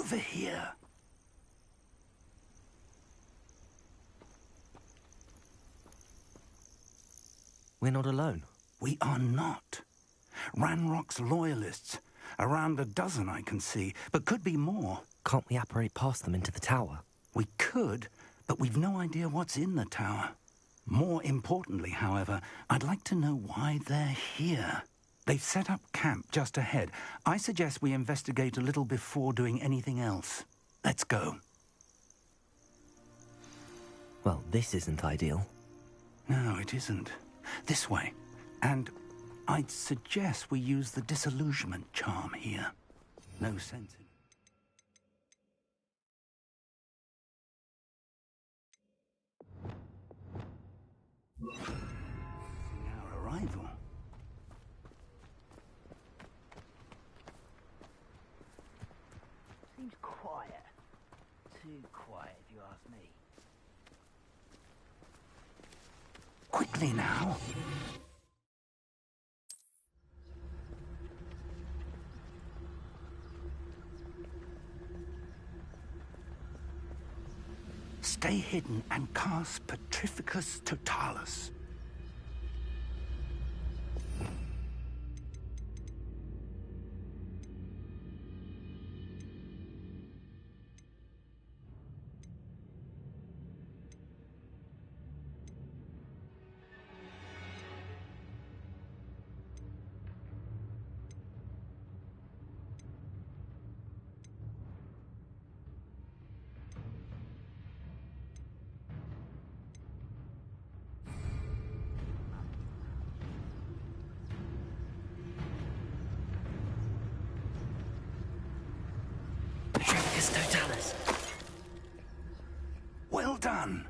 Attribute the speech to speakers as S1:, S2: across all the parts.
S1: over here.
S2: We're not alone.
S1: We are not. Ranrock's loyalists. Around a dozen I can see, but could be more.
S2: Can't we apparate past them into the tower?
S1: We could, but we've no idea what's in the tower. More importantly, however, I'd like to know why they're here. They've set up camp just ahead. I suggest we investigate a little before doing anything else. Let's go.
S2: Well, this isn't ideal.
S1: No, it isn't. This way. And I'd suggest we use the disillusionment charm here. No sense in... Our arrival.
S3: Seems quiet. Too quiet, if you ask me.
S1: Quickly now. Stay hidden and cast Petrificus Totalis.
S2: Petrificus Totalis.
S1: Well done.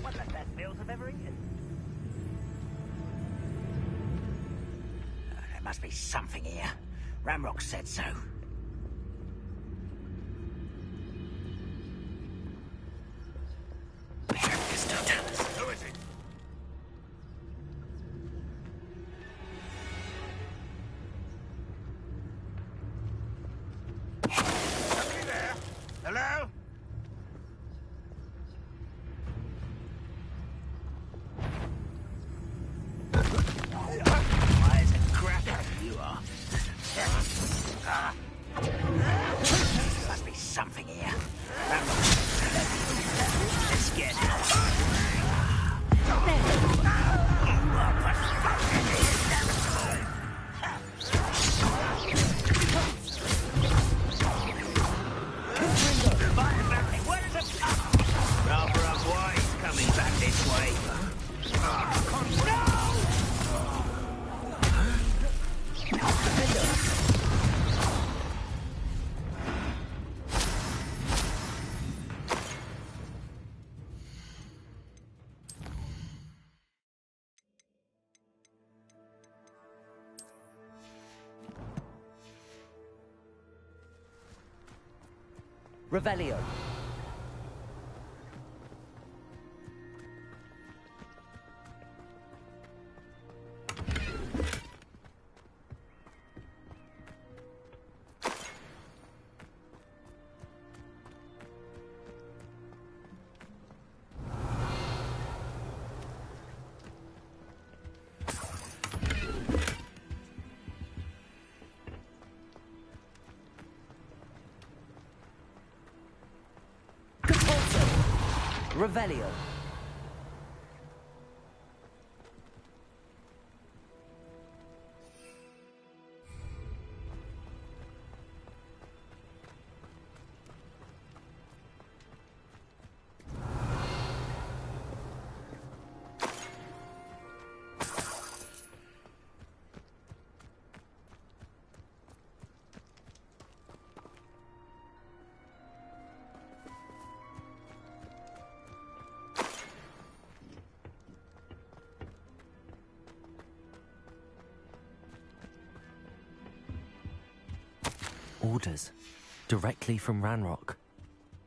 S3: One of the best meals I've ever eaten. There must be something here. Ramrock said so.
S2: Petrificus Totalis.
S4: Who is it? Somebody there? Hello?
S3: Why is it cracker? You are. Must be something here. Let's get Where does it come? Rather unwise coming back this way.
S2: Revelio. Revelio. Orders. Directly from Ranrock.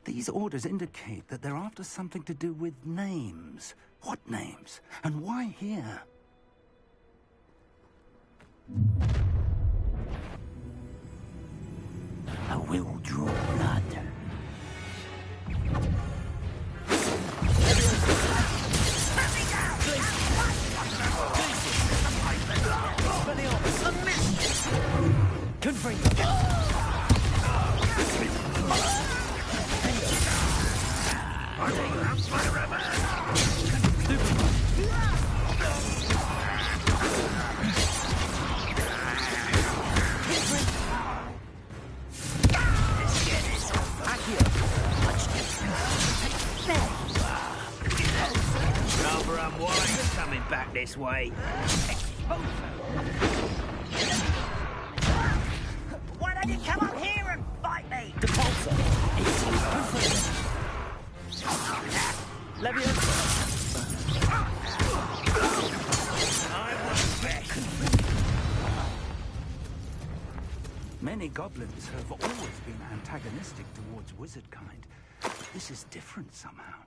S1: These orders indicate that they're after something to do with names. What names? And why here?
S5: I will draw blood.
S3: Rather unwise coming back this way.
S4: Why don't you come up here and fight me?
S1: Many goblins have always been antagonistic towards wizard kind. But this is different somehow.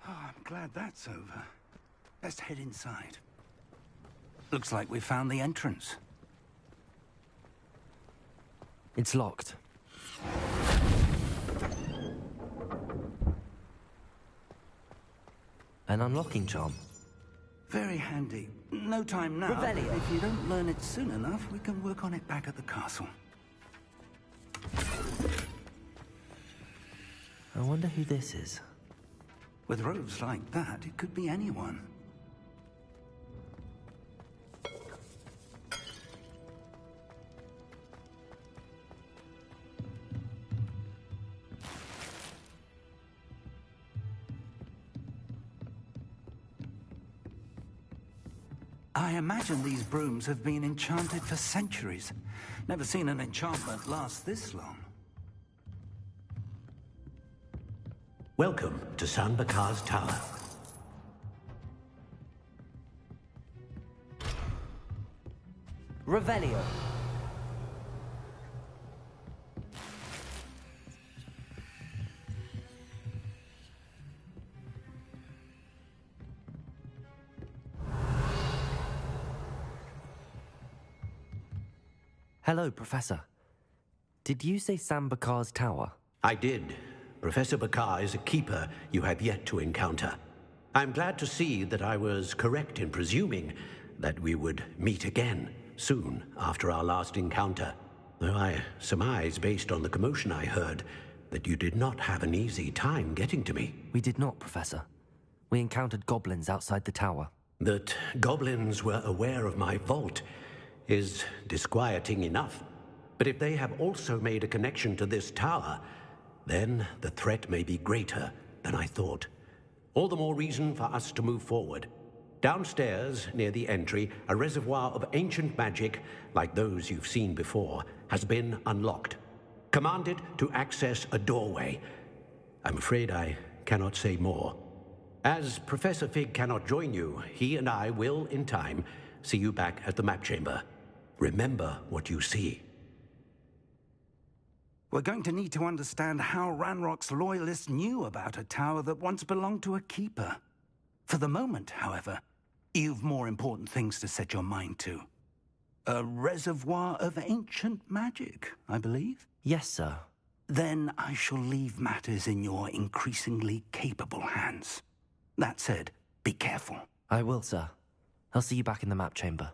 S1: Oh, I'm glad that's over. Let's head inside. Looks like we found the entrance.
S2: It's locked. An unlocking charm.
S1: Very handy. No time now.
S2: Revelio.
S1: If you don't learn it soon enough, we can work on it back at the castle.
S2: I wonder who this is.
S1: With robes like that, it could be anyone. I imagine these brooms have been enchanted for centuries. Never seen an enchantment last this long.
S5: Welcome to San Bakar's Tower.
S2: Revelio. Hello, Professor. Did you say San Bakar's Tower?
S5: I did. Professor Bakar is a keeper you have yet to encounter. I'm glad to see that I was correct in presuming that we would meet again soon after our last encounter. Though I surmise, based on the commotion I heard, that you did not have an easy time getting to me.
S2: We did not, Professor. We encountered goblins outside the tower.
S5: That goblins were aware of my vault is disquieting enough. But if they have also made a connection to this tower, then the threat may be greater than I thought. All the more reason for us to move forward. Downstairs, near the entry, a reservoir of ancient magic, like those you've seen before, has been unlocked. Command it to access a doorway. I'm afraid I cannot say more. As Professor Fig cannot join you, he and I will, in time, see you back at the map chamber. Remember what you see.
S1: We're going to need to understand how Ranrock's loyalists knew about a tower that once belonged to a keeper. For the moment, however, you've more important things to set your mind to. A reservoir of ancient magic, I believe?
S2: Yes, sir.
S1: Then I shall leave matters in your increasingly capable hands. That said, be careful.
S2: I will, sir. I'll see you back in the map chamber.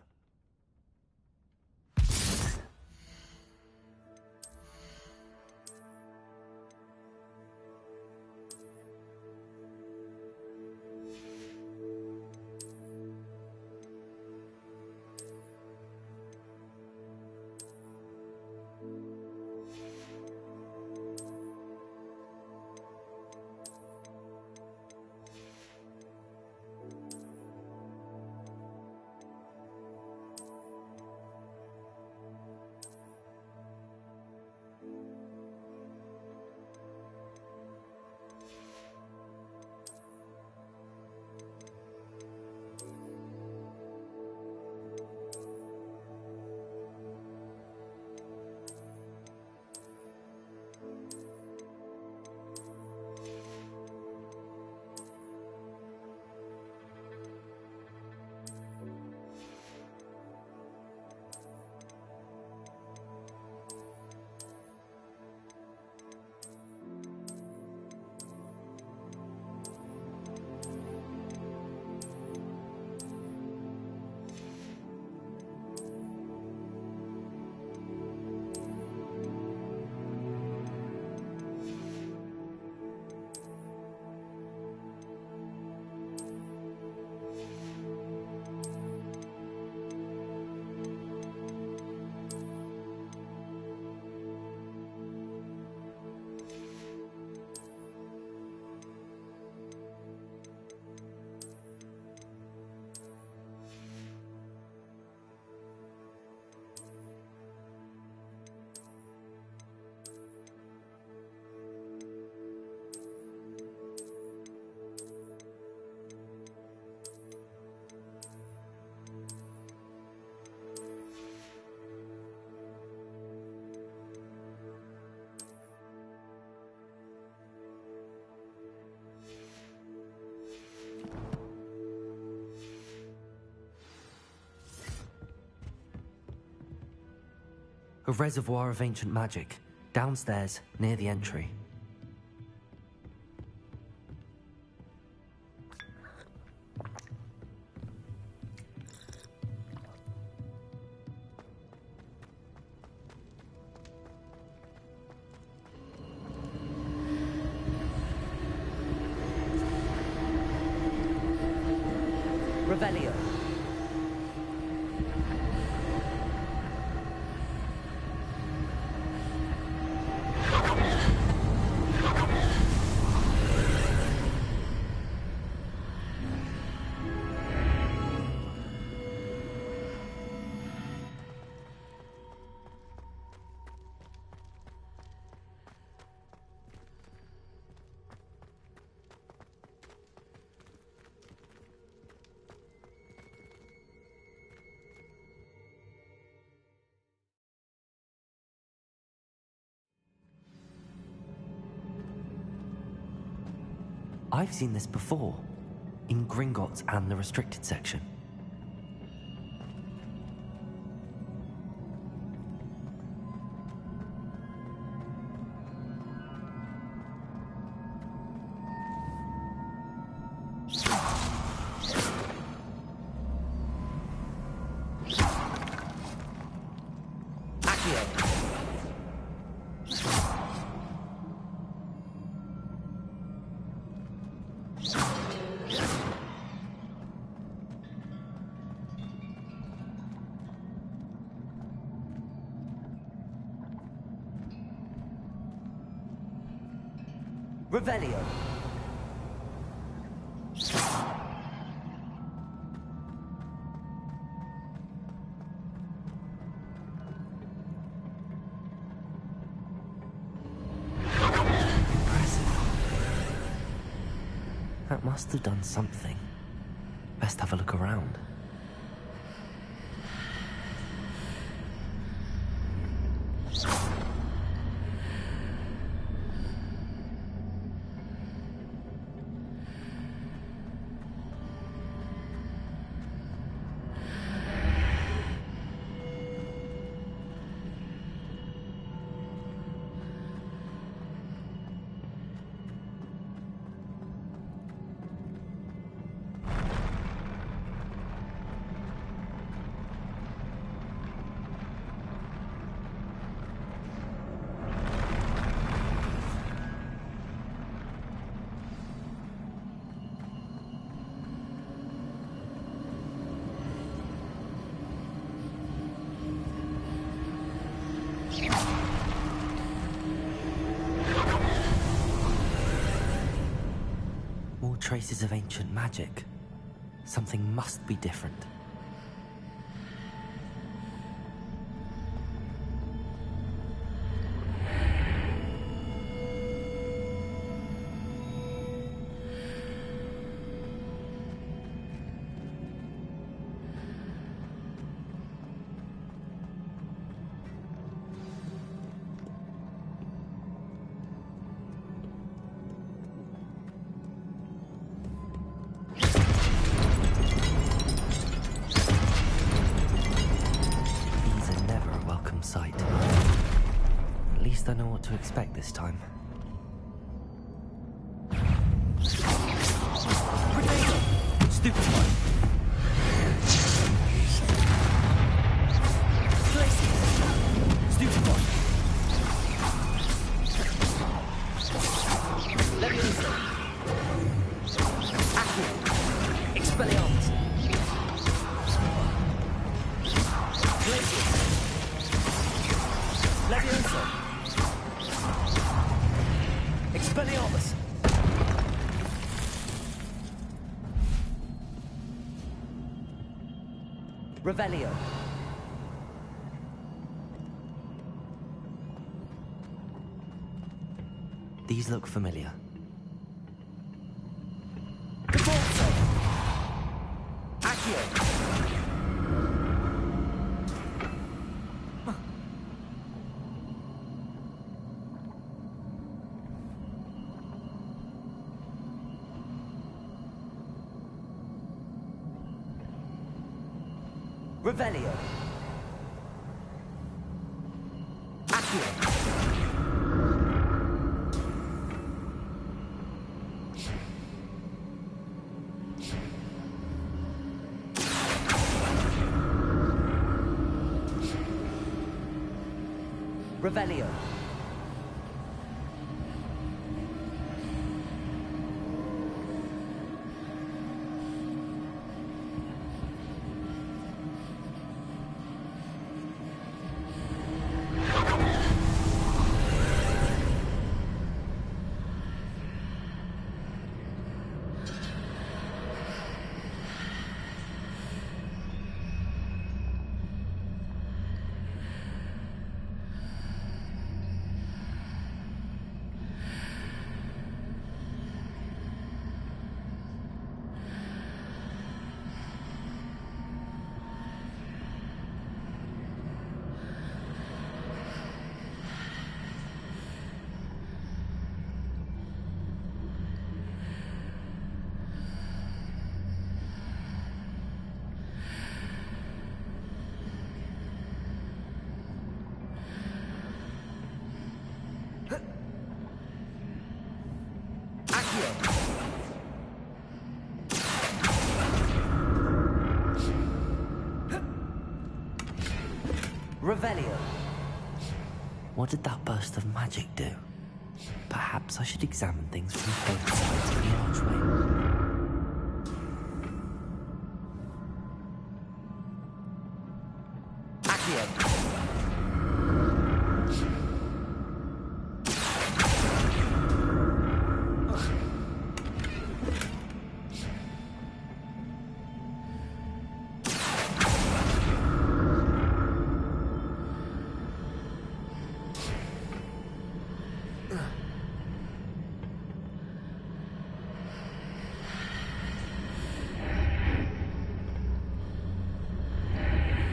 S2: A reservoir of ancient magic, downstairs, near the entry.
S6: Revelio.
S2: I've seen this before, in Gringotts and the restricted section.
S6: Revelio.
S2: That must have done something. Best have a look around. More traces of ancient magic. Something must be different. Sight. At least I know what to expect this time.
S6: Stupid one. Stupid one. Levioso. Accio. Expelliarmus. Glacius. Levioso. Expelliarmus. Revelio.
S2: These look familiar.
S6: Caporto. Accio. Revelio. Revelio. Revelio.
S2: What did that burst of magic do? Perhaps I should examine things from both sides of the archway.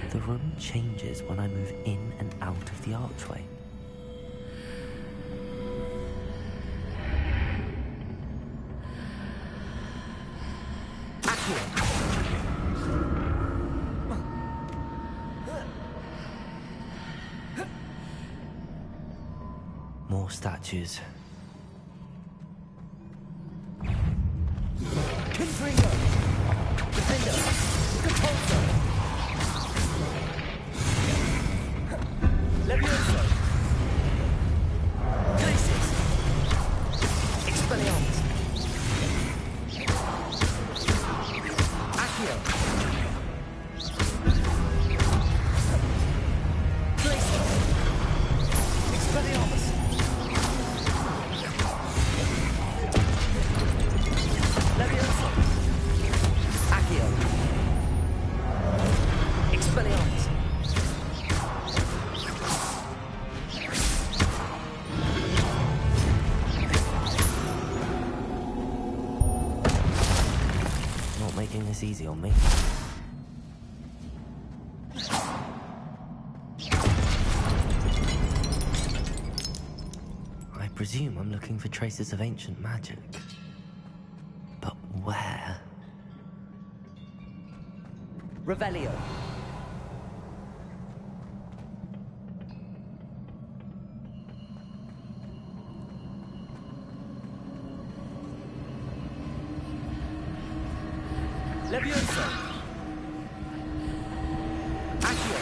S2: The room changes when I move in and out of the archway. More statues.
S6: Confringo. Defender. Repulsor. Levioso. Glacius. Expelliarmus. Accio. Glacius. Expelliarmus. Levioso. Accio. Expelliarmus.
S2: Not making this easy on me. I presume I'm looking for traces of ancient magic. But where?
S6: Revelio. Levioso. Accio.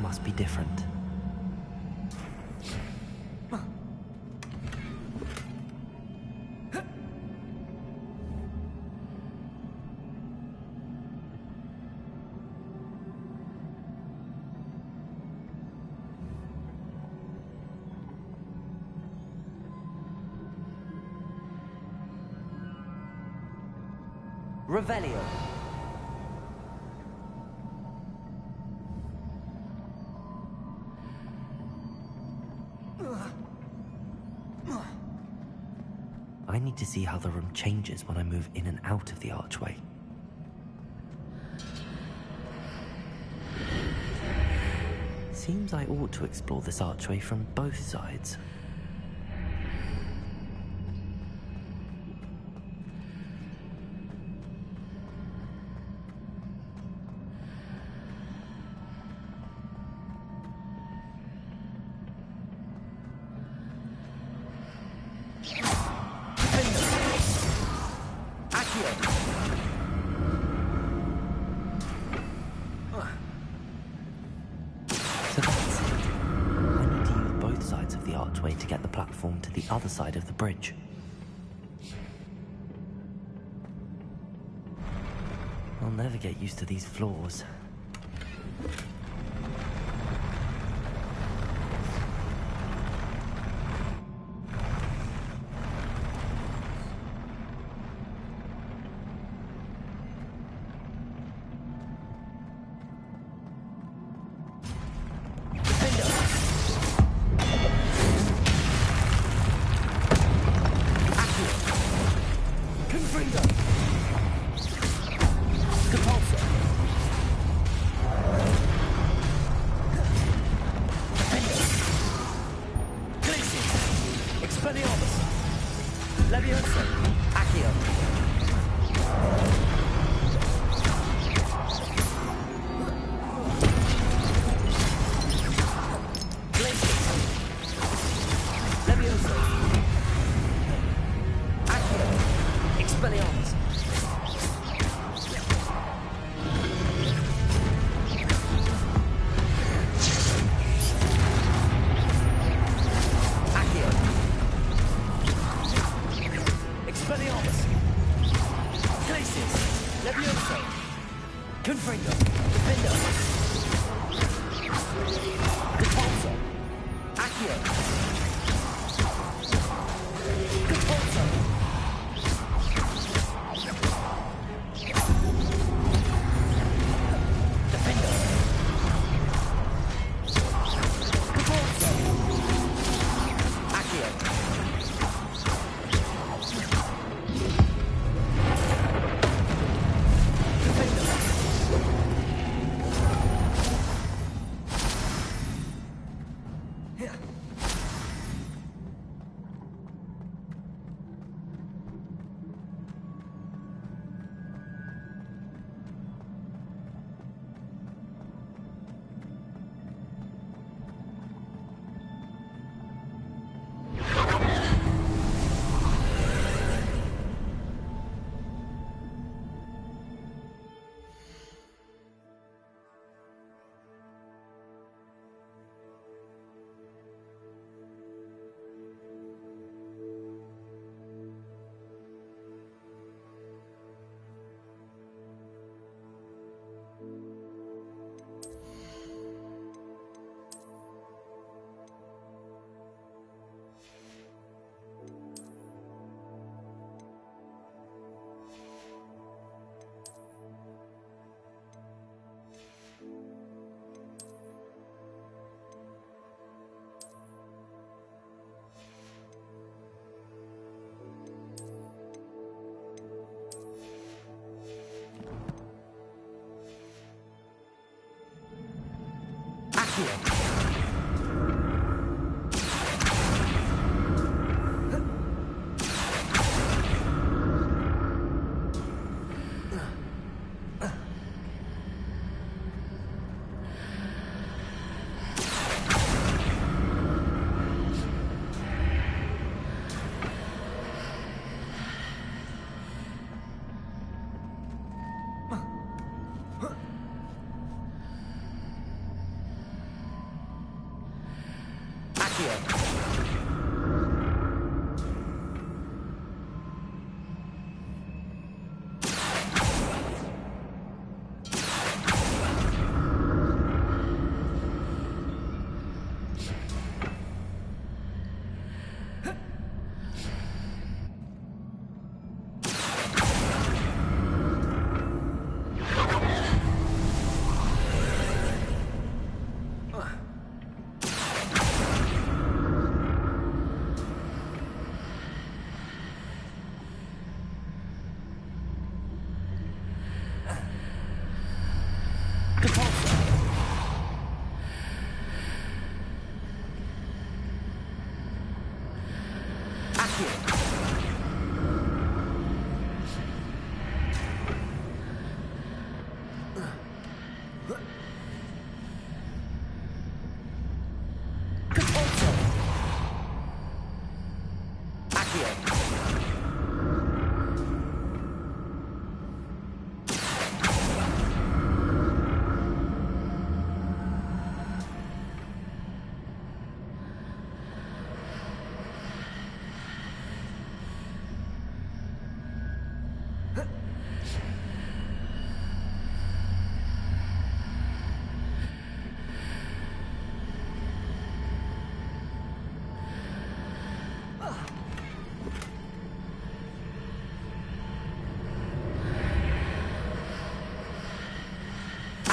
S2: must be different.
S6: Revelio.
S2: I need to see how the room changes when I move in and out of the archway. Seems I ought to explore this archway from both sides. So that's it. I need to use both sides of the archway to get the platform to the other side of the bridge. I'll never get used to these floors.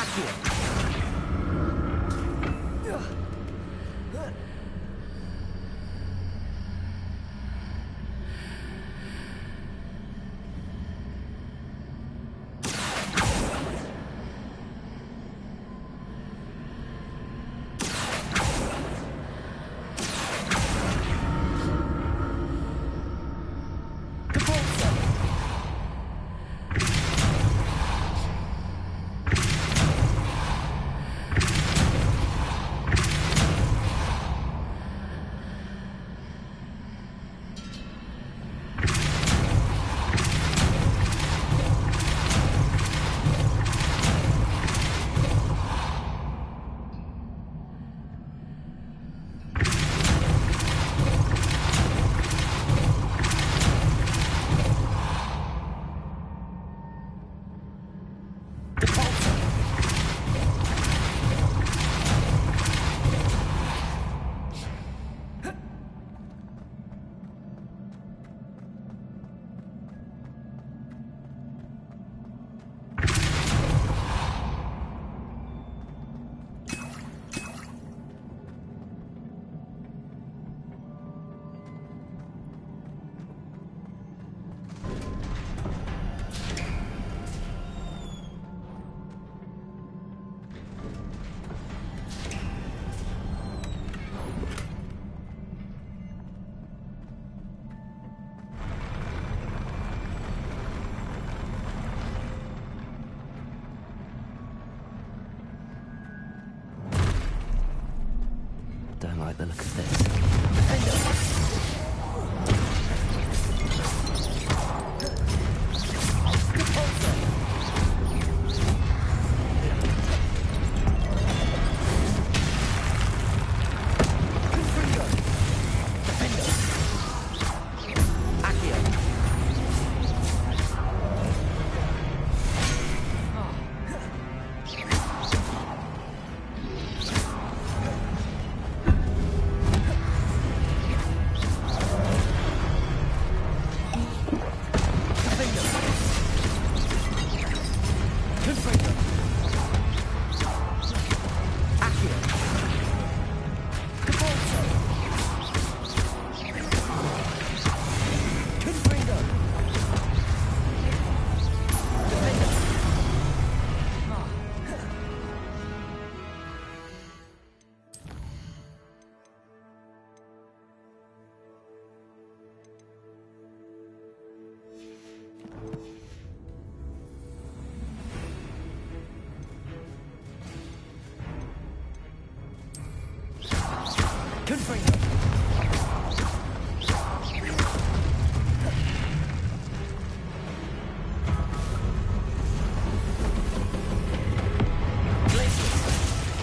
S6: Accio.
S2: Don't like the look of this.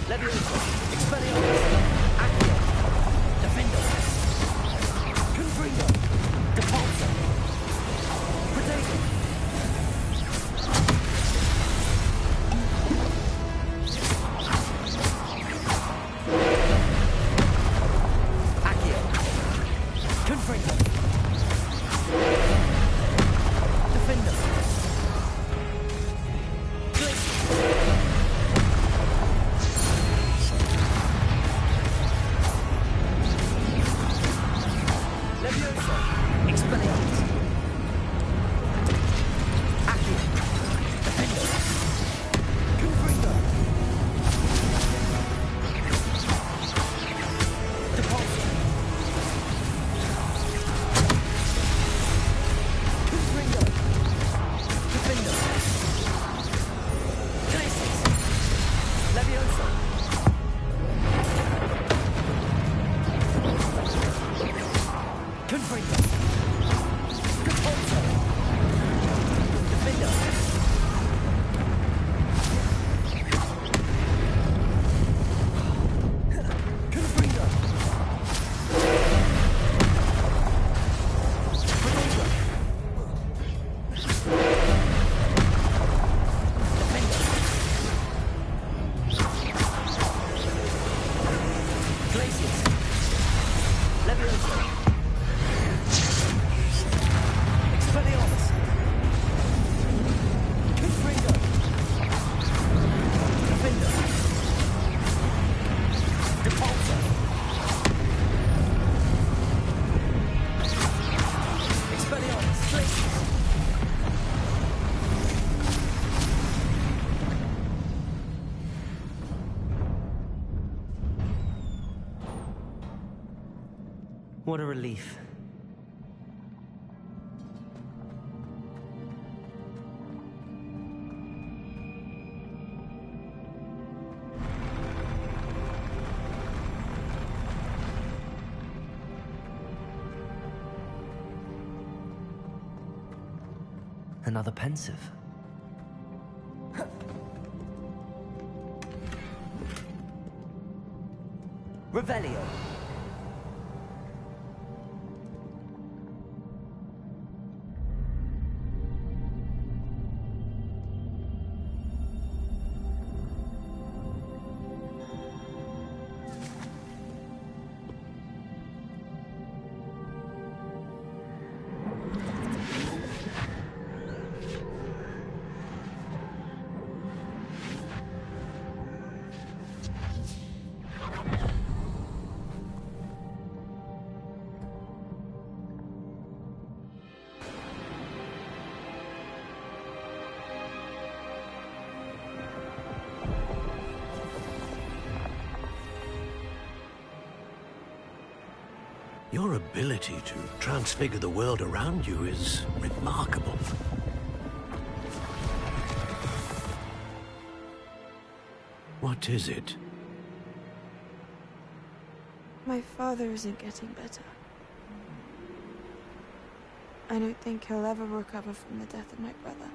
S6: Levioso. Expelliarmus. Accio. Defend. Glacius. Levioso. Expelliarmus. Confringo. Defender. Repulsor. Expelliarmus. Glacius. What a relief. Another pensive. Revelio.
S5: Your ability to transfigure the world around you is remarkable. What is it?
S7: My father isn't getting better. I don't think he'll ever recover from the death of my brother.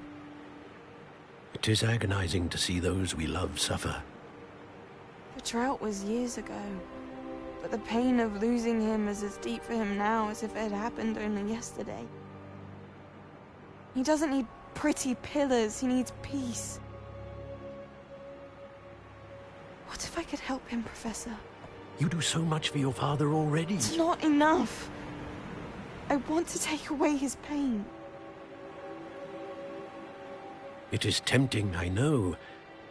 S5: It is agonizing to see those we love suffer.
S7: The drought was years ago, but the pain of losing him is as deep for him now as if it had happened only yesterday. He doesn't need pretty pillars, he needs peace. What if I could help him, Professor?
S5: You do so much for your father already.
S7: It's not enough. I want to take away his pain.
S5: It is tempting, I know,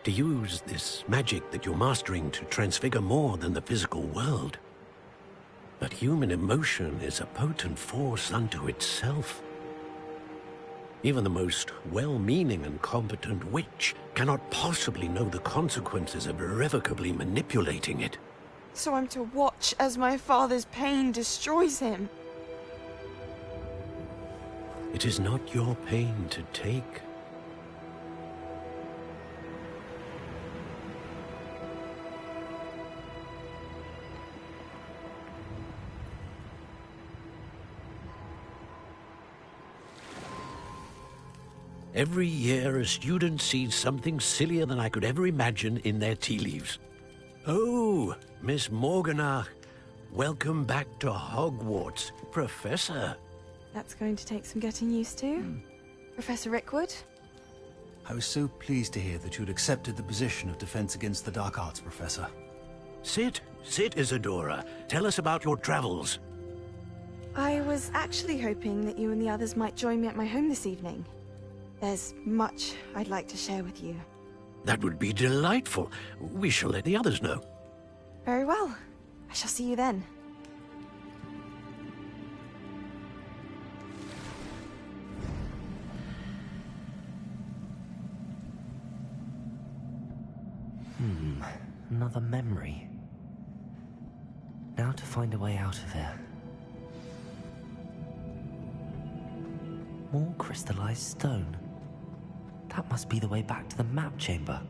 S5: to use this magic that you're mastering to transfigure more than the physical world. But human emotion is a potent force unto itself. Even the most well-meaning and competent witch cannot possibly know the consequences of irrevocably manipulating it.
S7: So I'm to watch as my father's pain destroys him.
S5: It is not your pain to take. Every year, a student sees something sillier than I could ever imagine in their tea leaves. Oh, Miss Morganach, welcome back to Hogwarts, Professor.
S7: That's going to take some getting used to. Professor Rickwood?
S8: I was so pleased to hear that you'd accepted the position of Defense Against the Dark Arts, Professor.
S5: Sit, Isadora. Tell us about your travels.
S7: I was actually hoping that you and the others might join me at my home this evening. There's much I'd like to share with you.
S5: That would be delightful. We shall let the others know.
S7: Very well. I shall see you then.
S2: Another memory. Now to find a way out of here. More crystallized stone. That must be the way back to the map chamber.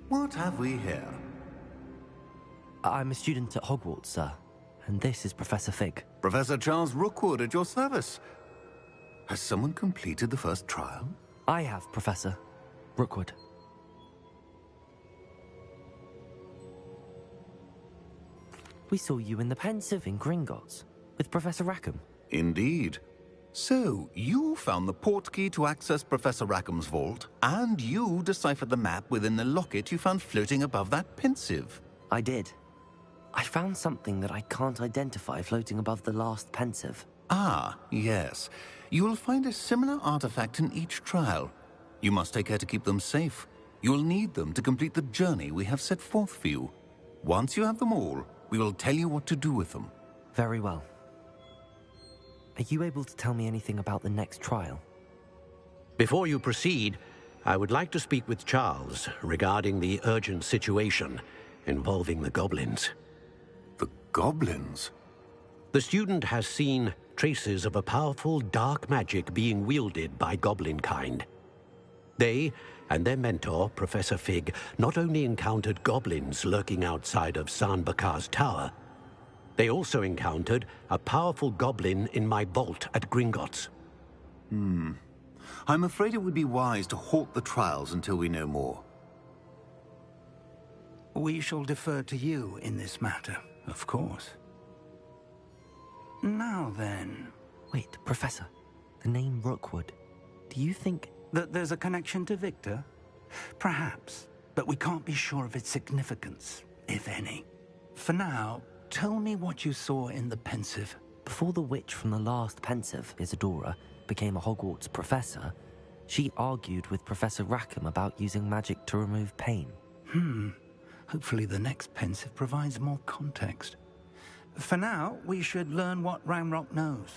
S9: What have we here?
S2: I'm a student at Hogwarts, sir.
S6: and this is Professor Fig.
S9: Professor Charles Rookwood at your service. Has someone completed the first trial?
S6: I have, Professor Rookwood. We saw you in the Pensive in Gringotts with Professor Rackham.
S9: Indeed. So, you found the portkey to access Professor Rackham's vault, and you deciphered the map within the locket you found floating above that Pensive.
S6: I did. I found something that I can't identify floating above the last Pensive.
S9: Ah, yes. You will find a similar artifact in each trial. You must take care to keep them safe. You will need them to complete the journey we have set forth for you. Once you have them all, we will tell you what to do with them.
S6: Very well. Are you able to tell me anything about the next trial?
S5: Before you proceed, I would like to speak with Charles regarding the urgent situation involving the goblins.
S9: The goblins?
S5: The student has seen traces of a powerful dark magic being wielded by goblin kind. They and their mentor, Professor Fig, not only encountered goblins lurking outside of San Bakar's tower, they also encountered a powerful goblin in my vault at Gringotts.
S9: I'm afraid it would be wise to halt the trials until we know more.
S1: We shall defer to you in this matter, of course. Now then...
S6: Wait, Professor. The name Rookwood. Do you think...
S1: that there's a connection to Victor? Perhaps, but we can't be sure of its significance, if any. For now, tell me what you saw in the Pensive.
S6: Before the witch from the last Pensive, Isadora, became a Hogwarts professor, she argued with Professor Rackham about using magic to remove pain.
S1: Hopefully the next Pensive provides more context. For now, we should learn what Ramrock knows.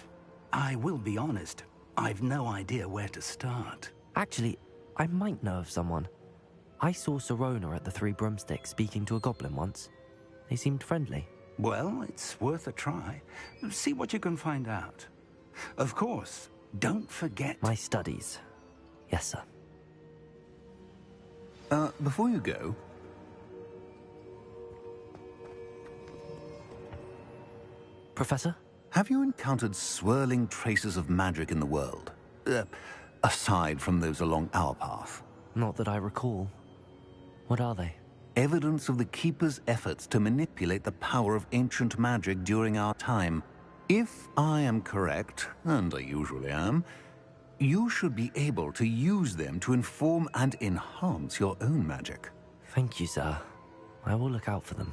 S1: I will be honest, I've no idea where to start.
S6: Actually, I might know of someone. I saw Sirona at the Three Broomsticks speaking to a goblin once. They seemed friendly.
S1: Well, it's worth a try. See what you can find out. Of course, don't forget...
S6: My studies. Yes, sir.
S9: Before you go...
S6: Professor?
S9: Have you encountered swirling traces of magic in the world? Aside from those along our path?
S6: Not that I recall. What are they?
S9: Evidence of the Keeper's efforts to manipulate the power of ancient magic during our time. If I am correct, and I usually am, you should be able to use them to inform and enhance your own magic.
S6: Thank you, sir. I will look out for them.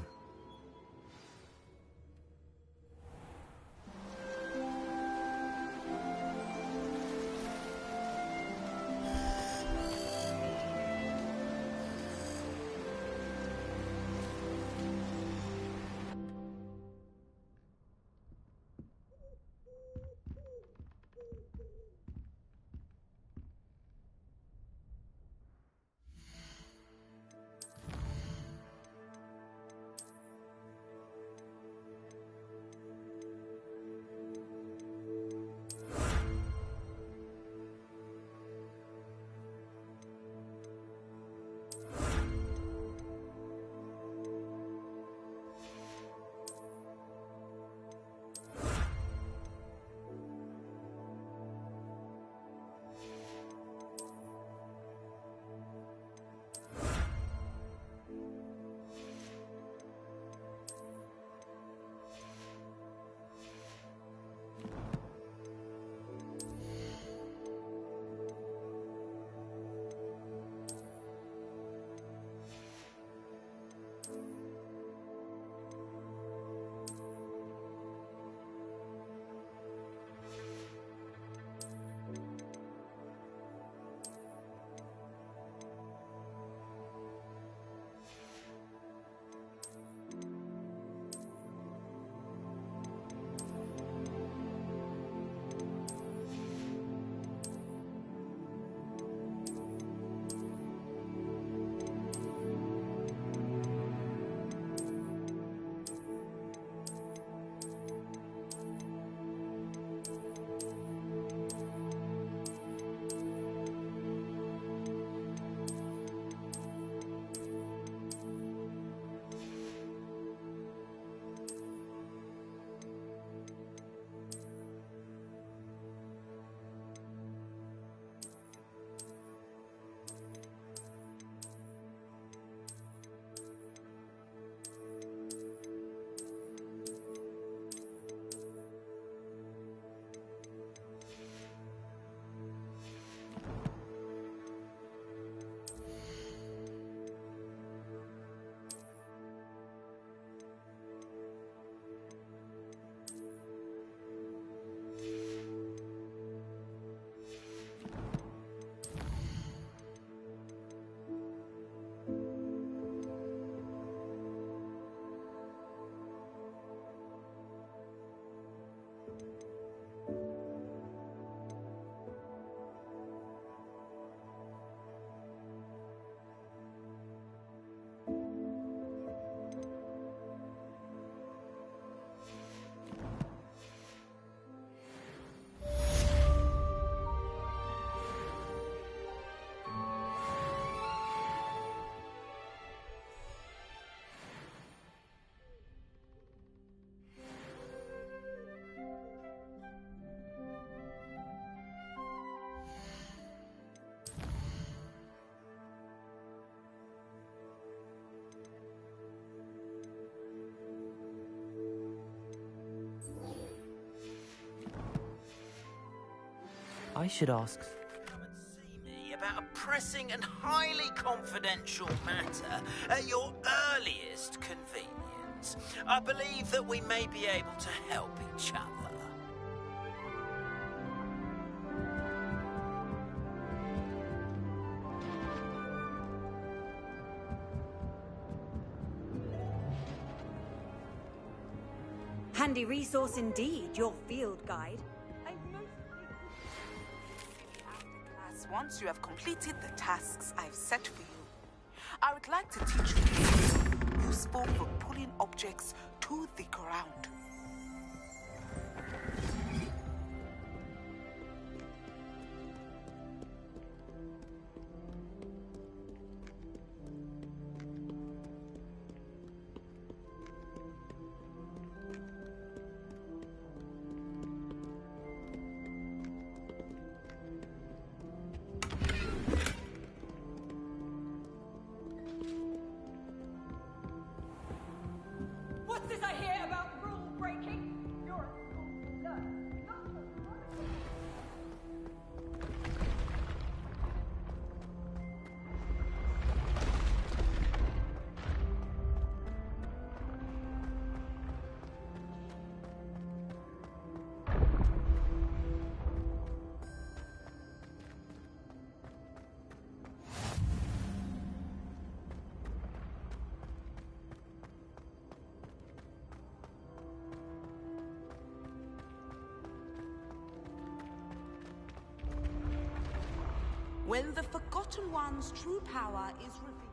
S6: I should ask...
S10: Come and see me about a pressing and highly confidential matter at your earliest convenience. I believe that we may be able to help each other.
S11: Handy resource indeed, your field guide.
S12: After class, once you have completed the tasks I've set for you, I would like to teach you a skill useful for pulling objects to the ground.
S11: What's this I hear about rule breaking? You're a school nerd, not
S12: When the Forgotten One's true power is revealed.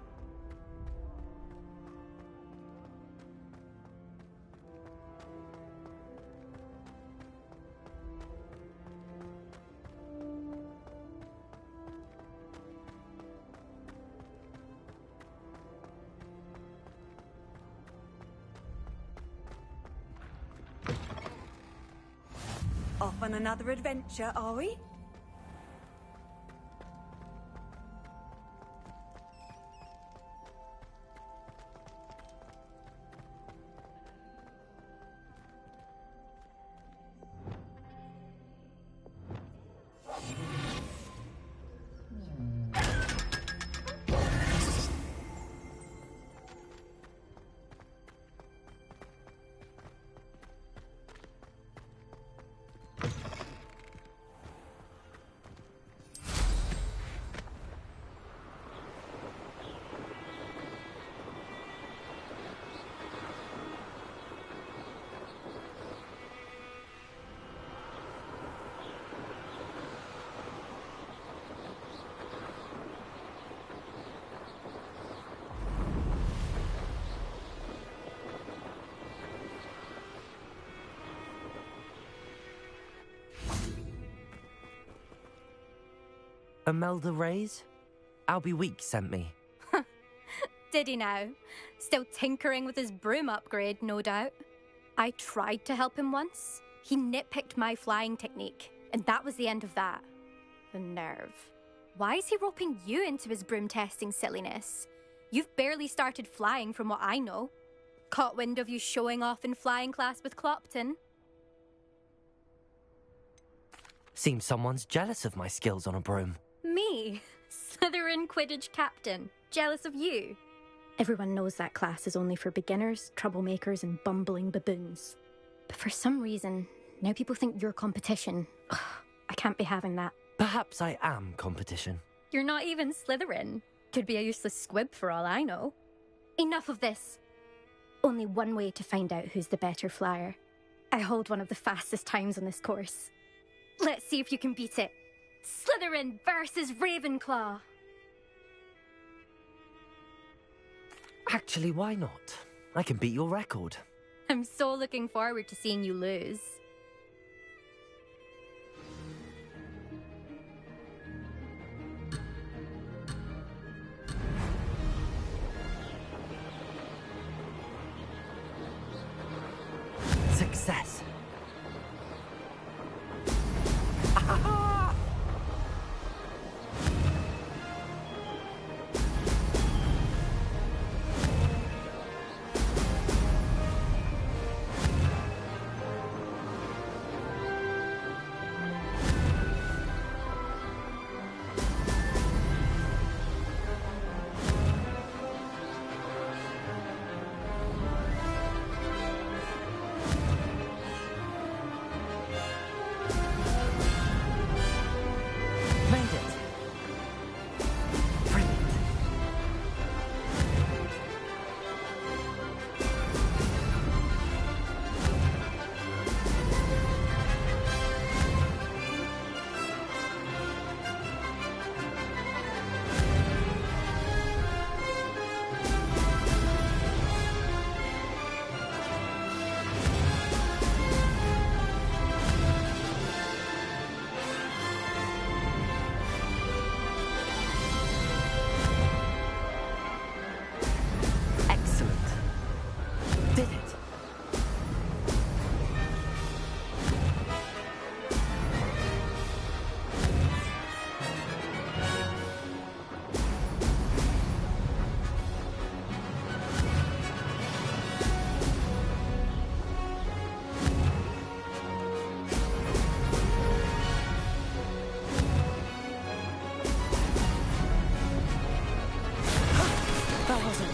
S11: off on another adventure, are we?
S6: Imelda Reyes? Albie Weeks sent me.
S13: Did he now? Still tinkering with his broom upgrade, no doubt. I tried to help him once. He nitpicked my flying technique, and that was the end of that. The nerve. Why is he roping you into his broom testing silliness? You've barely started flying from what I know. Caught wind of you showing off in flying class with Clopton.
S6: Seems someone's jealous of my skills on a broom.
S13: Me? Slytherin Quidditch captain. Jealous of you? Everyone knows that class is only for beginners, troublemakers, and bumbling baboons. But for some reason, now people think you're competition. Ugh, I can't be having that.
S6: Perhaps I am competition.
S13: You're not even Slytherin. Could be a useless squib for all I know. Enough of this. Only one way to find out who's the better flyer. I hold one of the fastest times on this course. Let's see if you can beat it. Slytherin versus Ravenclaw.
S6: Actually, why not? I can beat your record.
S13: I'm so looking forward to seeing you lose.
S6: Success.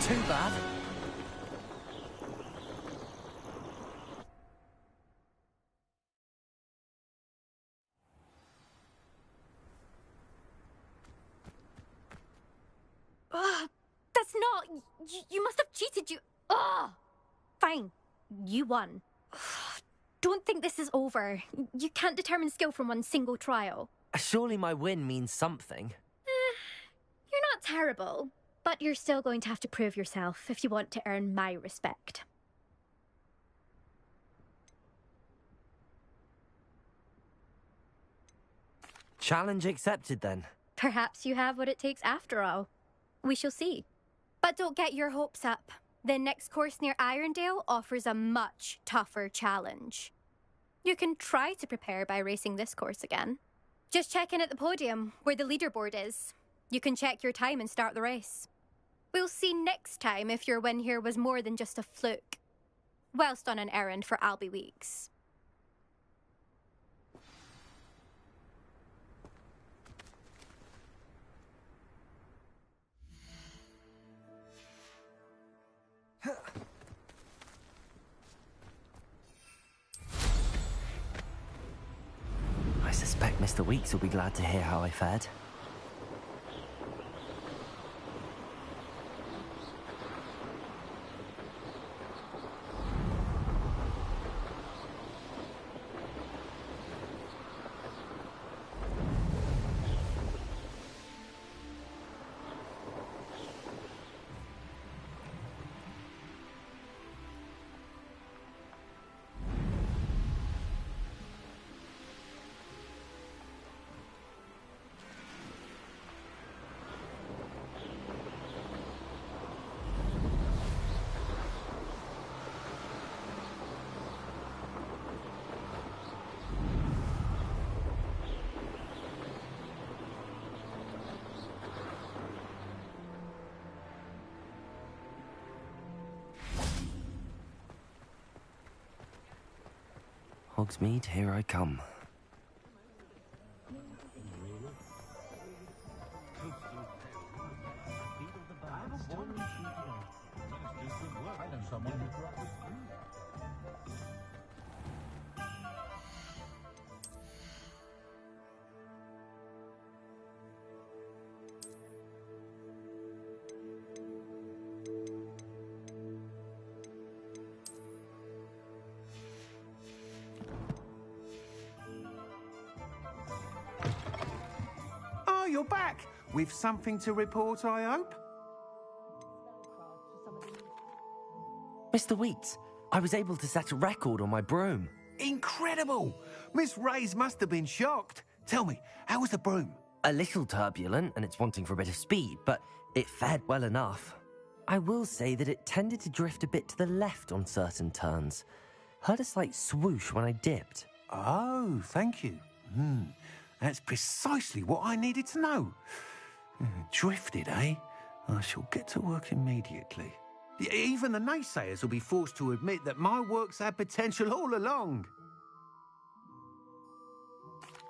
S6: too bad.
S13: Ugh, that's not... You must have cheated, you... Ugh! Fine. You won. Ugh, don't think this is over. You can't determine skill from one single trial.
S6: Surely my win means something.
S13: You're not terrible, but you're still going to have to prove yourself if you want to earn my respect.
S6: Challenge accepted, then.
S13: Perhaps you have what it takes after all. We shall see. But don't get your hopes up. The next course near Irondale offers a much tougher challenge. You can try to prepare by racing this course again. Just check in at the podium, where the leaderboard is. You can check your time and start the race. We'll see next time if your win here was more than just a fluke. Whilst on an errand for Albie Weeks.
S6: I suspect Mr. Weeks will be glad to hear how I fared. Hogsmeade, here I come.
S14: Oh, you're back! With something to report, I hope?
S6: Mr. Weeks, I was able to set a record on my broom.
S14: Incredible! Miss Reyes must have been shocked. Tell me, how was the broom?
S6: A little turbulent, and it's wanting for a bit of speed, but it fared well enough. I will say that it tended to drift a bit to the left on certain turns. Heard a slight swoosh when I dipped.
S14: Oh, thank you. That's precisely what I needed to know. Drifted, eh? I shall get to work immediately. Even the naysayers will be forced to admit that my work's had potential all along.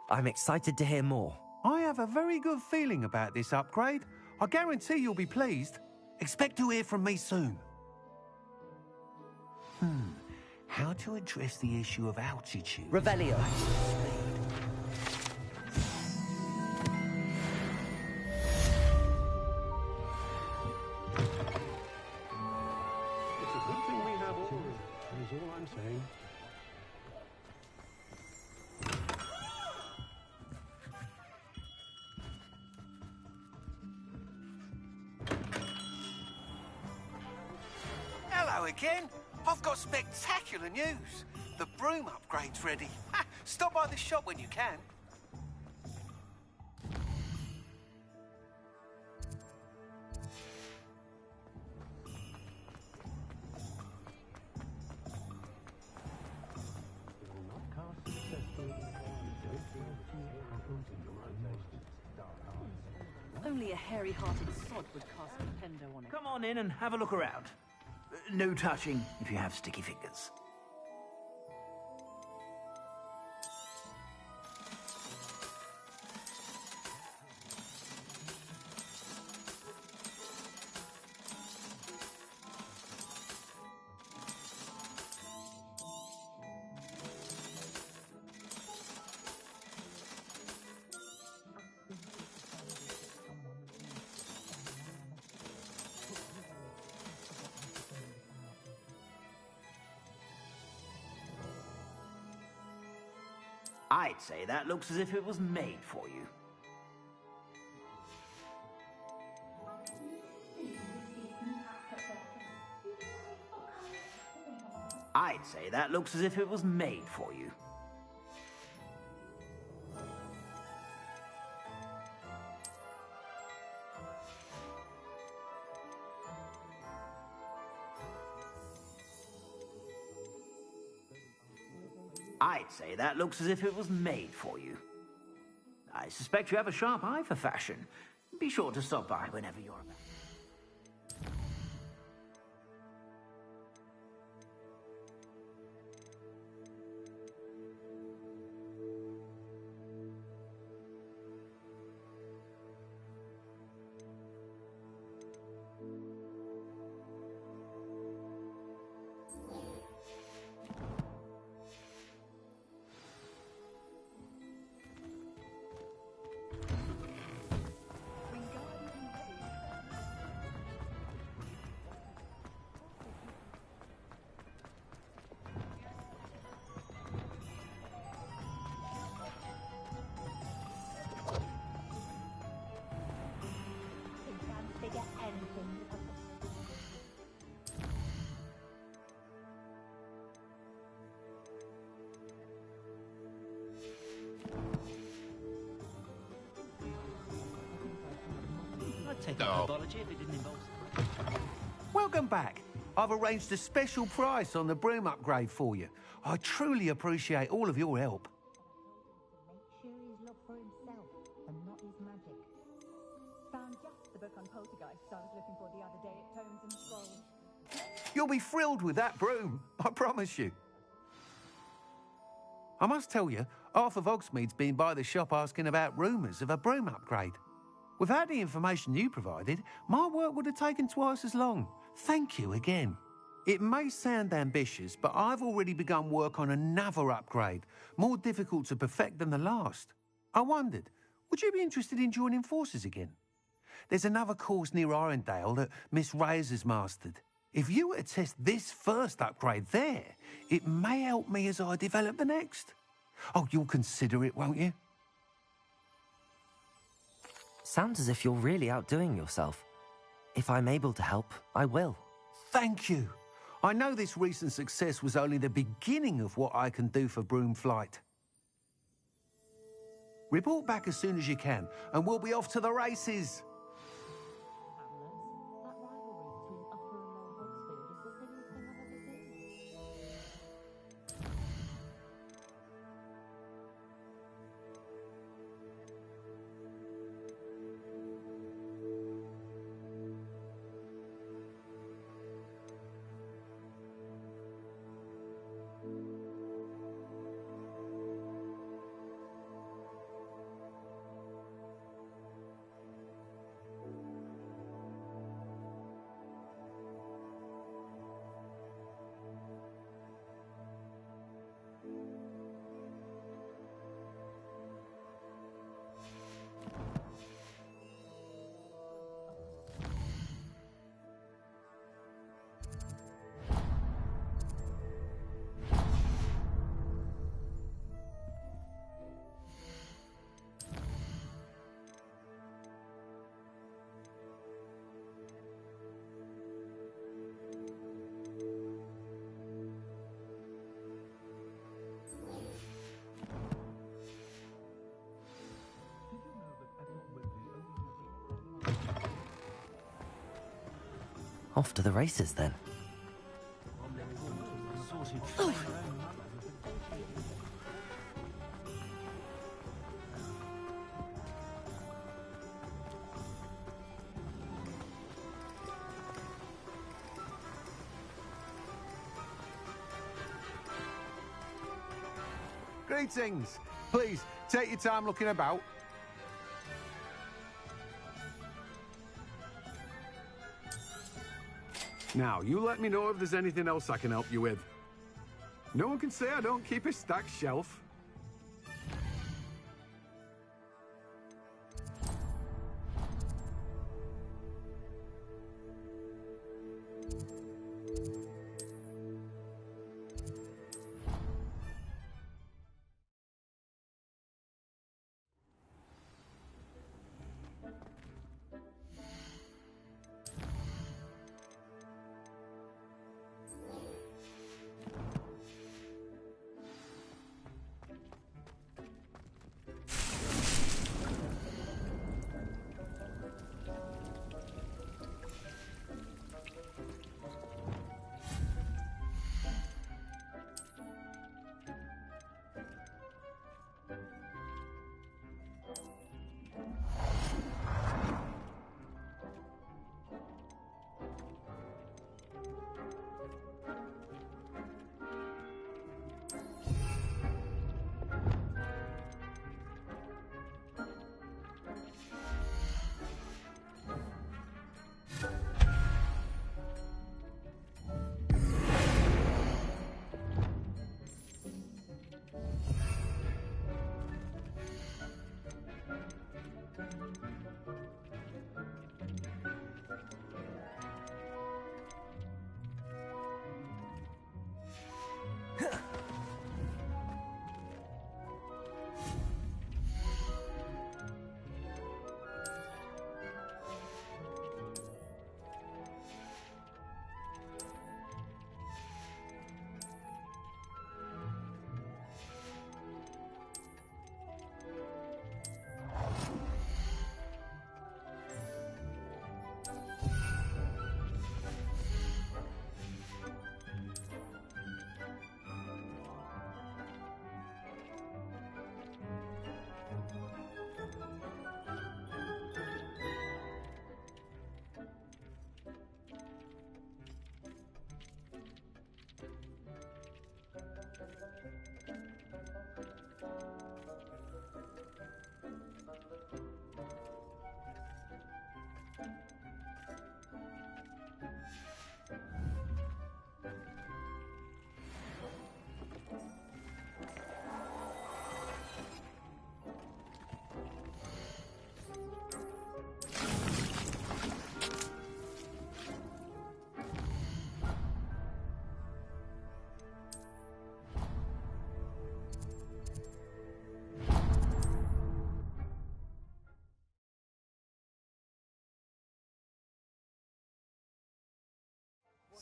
S6: I'm excited to hear more.
S14: I have a very good feeling about this upgrade. I guarantee you'll be pleased. Expect to hear from me soon. How to address the issue of altitude?
S6: Revelio.
S5: It's a good thing we have all is all I'm saying.
S14: Hello again. I've got spectacular news. The broom upgrade's ready. Stop by the shop when you can.
S15: Only a hairy-hearted sod would cast a pendo on it.
S3: Come on in and have a look around. No touching if you have sticky fingers.
S10: I'd say that looks as if it was made for you. I'd say that looks as if it was made for you. I'd say that looks as if it was made for you. I suspect you have a sharp eye for fashion. Be sure to stop by whenever you're about.
S3: Take up pathology if it didn't involve...
S14: Welcome back. I've arranged a special price on the broom upgrade for you. I truly appreciate all of your help.
S11: Make sure he's looked for himself and not his magic. Found just the book on poltergeists I was looking for the other day at Tomes and Scrolls.
S14: You'll be thrilled with that broom, I promise you. I must tell you, Arthur Hogsmeade's been by the shop asking about rumours of a broom upgrade. Without the information you provided, my work would have taken twice as long. Thank you again. It may sound ambitious, but I've already begun work on another upgrade, more difficult to perfect than the last. I wondered, would you be interested in joining forces again? There's another course near Arendelle that Miss Reyes has mastered. If you were to test this first upgrade there, it may help me as I develop the next. Oh, you'll consider it, won't you?
S6: Sounds as if you're really outdoing yourself. If I'm able to help, I will.
S14: Thank you. I know this recent success was only the beginning of what I can do for Broom Flight. Report back as soon as you can, and we'll be off to the races.
S11: That rivalry between Upper and Lower Hogsfield is the silliest thing I've ever seen.
S6: Off to the races, then.
S14: Greetings. Please, take your time looking about. Now, you let me know if there's anything else I can help you with. No one can say I don't keep a stacked shelf.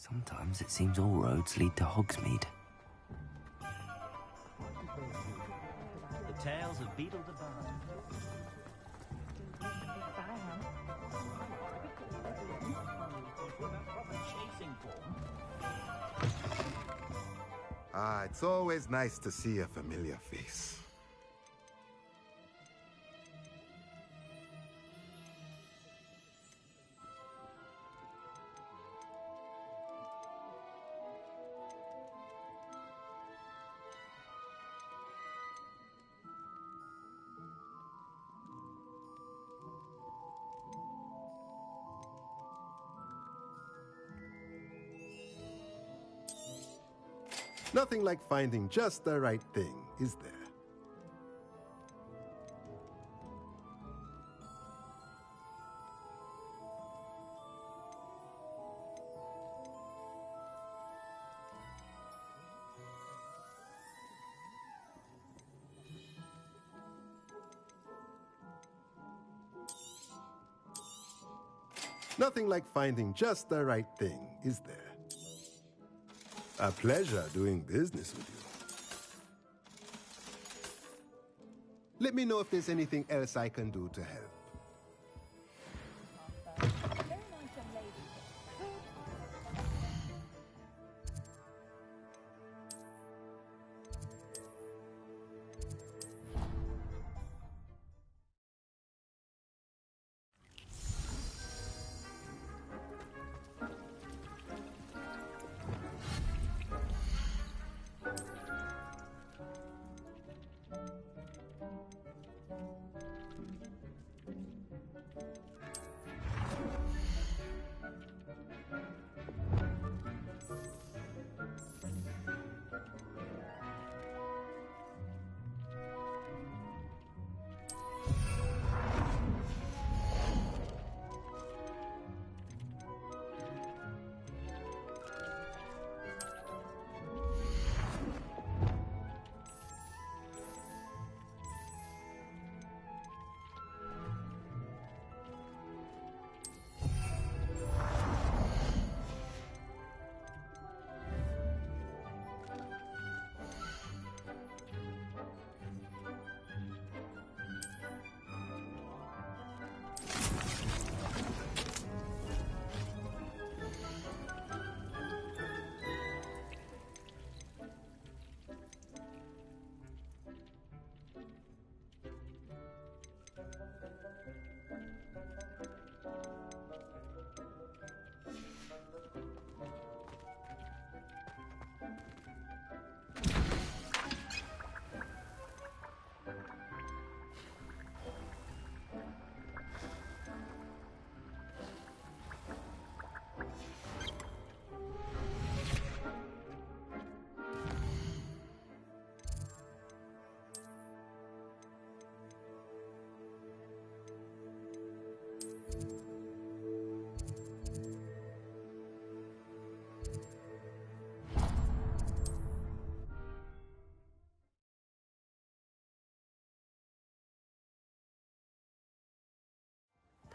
S2: Sometimes it seems all roads lead to Hogsmeade.
S3: The tales of Beetle the Bard.
S16: Ah, it's always nice to see a familiar face. Nothing like finding just the right thing, is there? Nothing like finding just the right thing, is there? A pleasure doing business with you. Let me know if there's anything else I can do to help.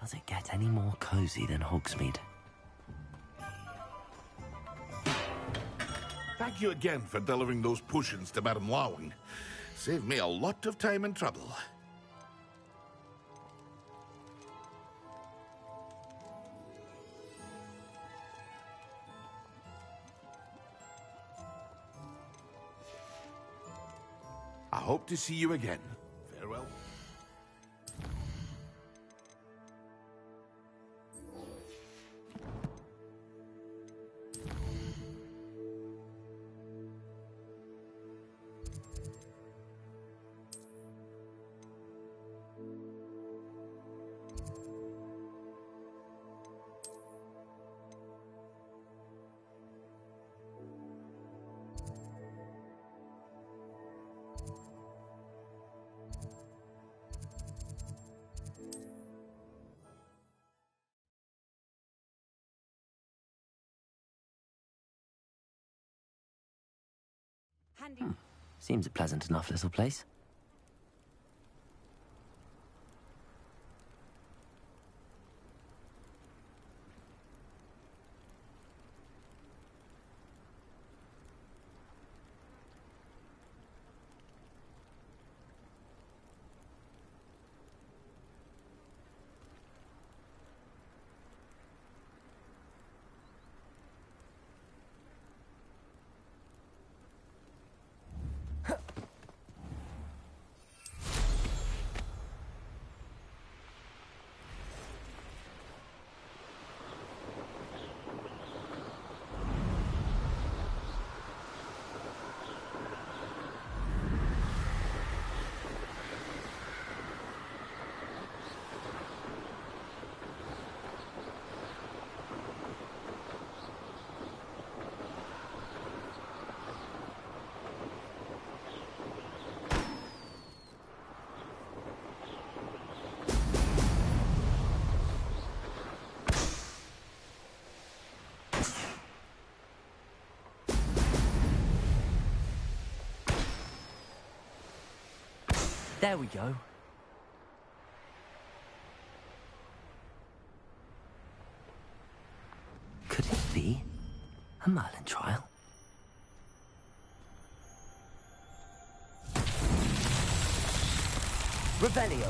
S2: Does it get any more cozy than Hogsmeade?
S17: Thank you again for delivering those potions to Madame Lawing. Saved me a lot of time and trouble. I hope to see you again. Farewell.
S2: Seems a pleasant enough little place.
S6: There we go. Could it be a Merlin trial? Revelio.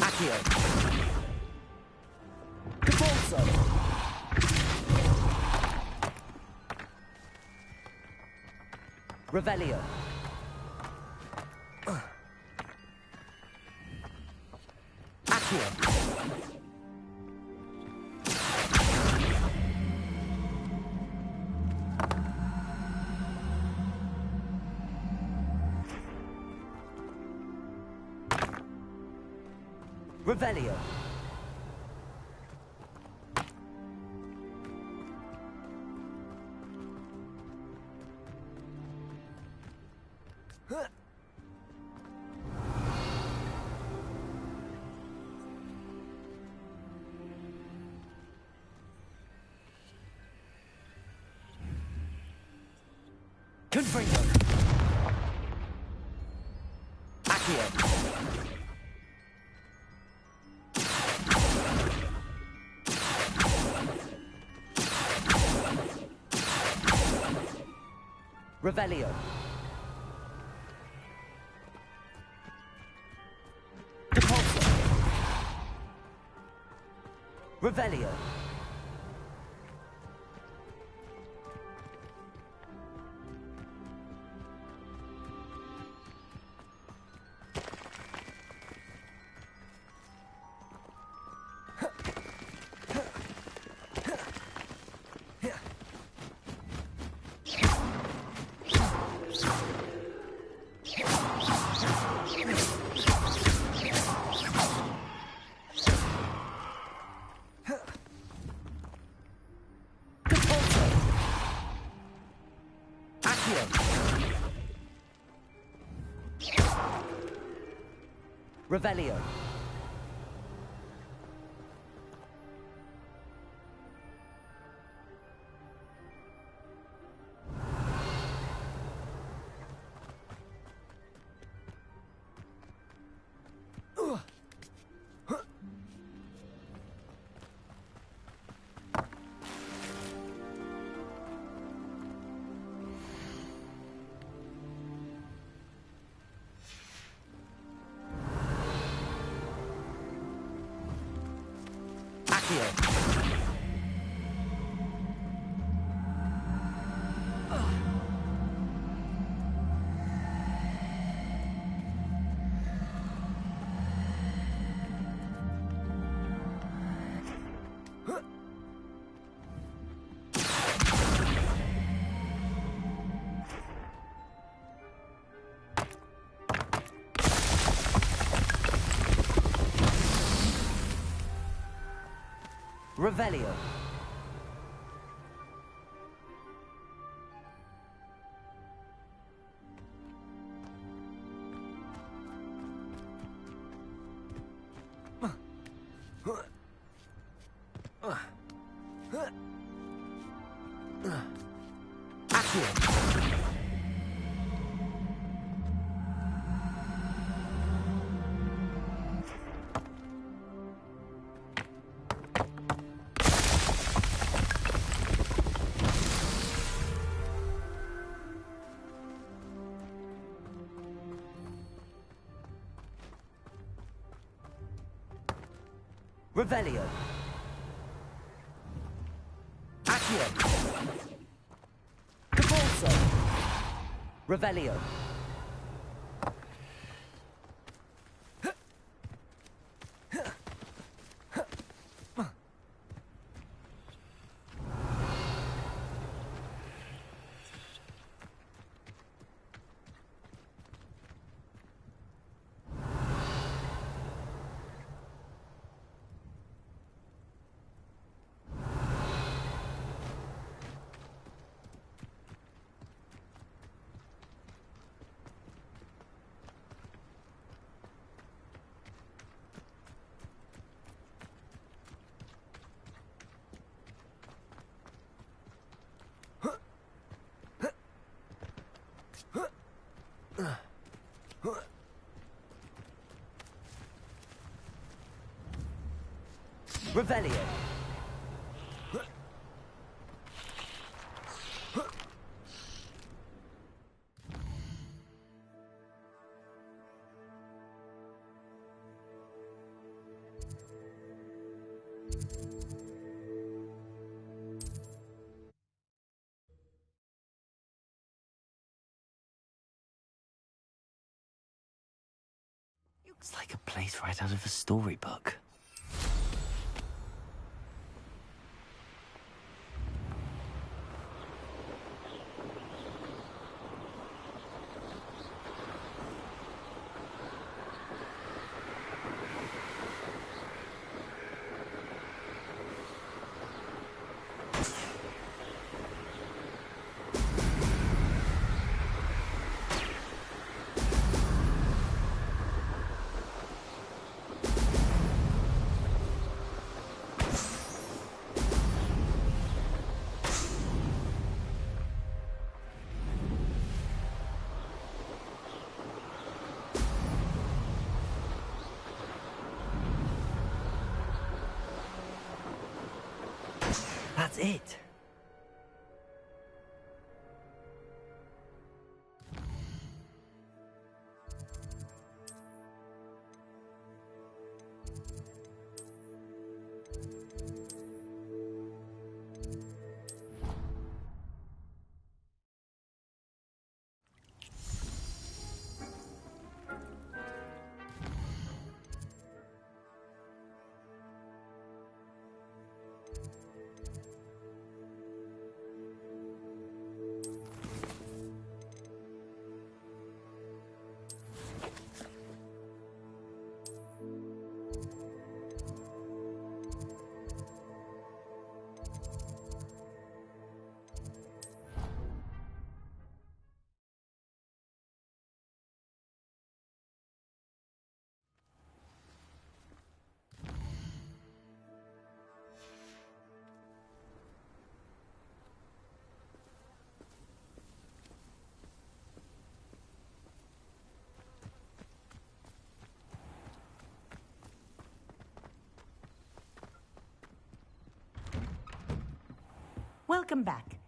S6: Accio. Capolso. Revelio. Accio. Revelio. Confringo. Accio. Revelio. Capolso. Revelio. Revelio. Revelio. Revelio. Accio. Capolso. Revelio. Revelio. Looks like a place right out of a storybook. That's it.
S18: Welcome back.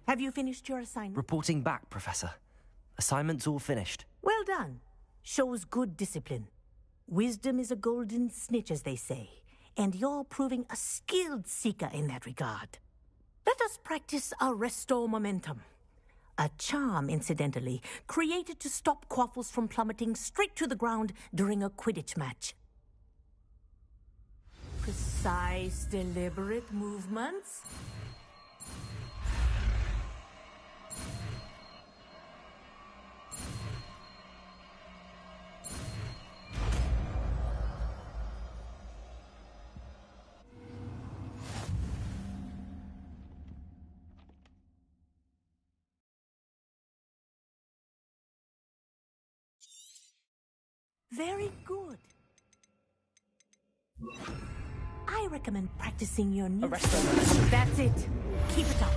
S18: Have you finished your assignment?
S6: Reporting back, Professor. Assignment's all finished.
S18: Well done. Shows good discipline. Wisdom is a golden snitch, as they say, and you're proving a skilled seeker in that regard. Let us practice our Restore Momentum. A charm, incidentally, created to stop Quaffles from plummeting straight to the ground during a Quidditch match. Precise, deliberate movements. Very good. I recommend practicing your new... That's it. Keep it up.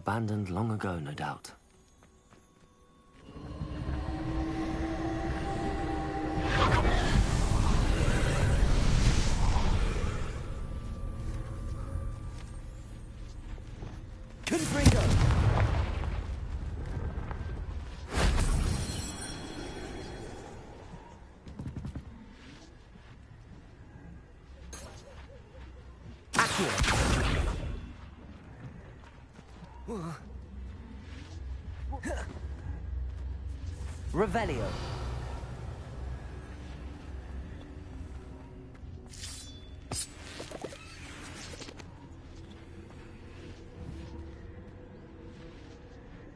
S2: abandoned long ago, no doubt.
S6: Confringo! Revelio.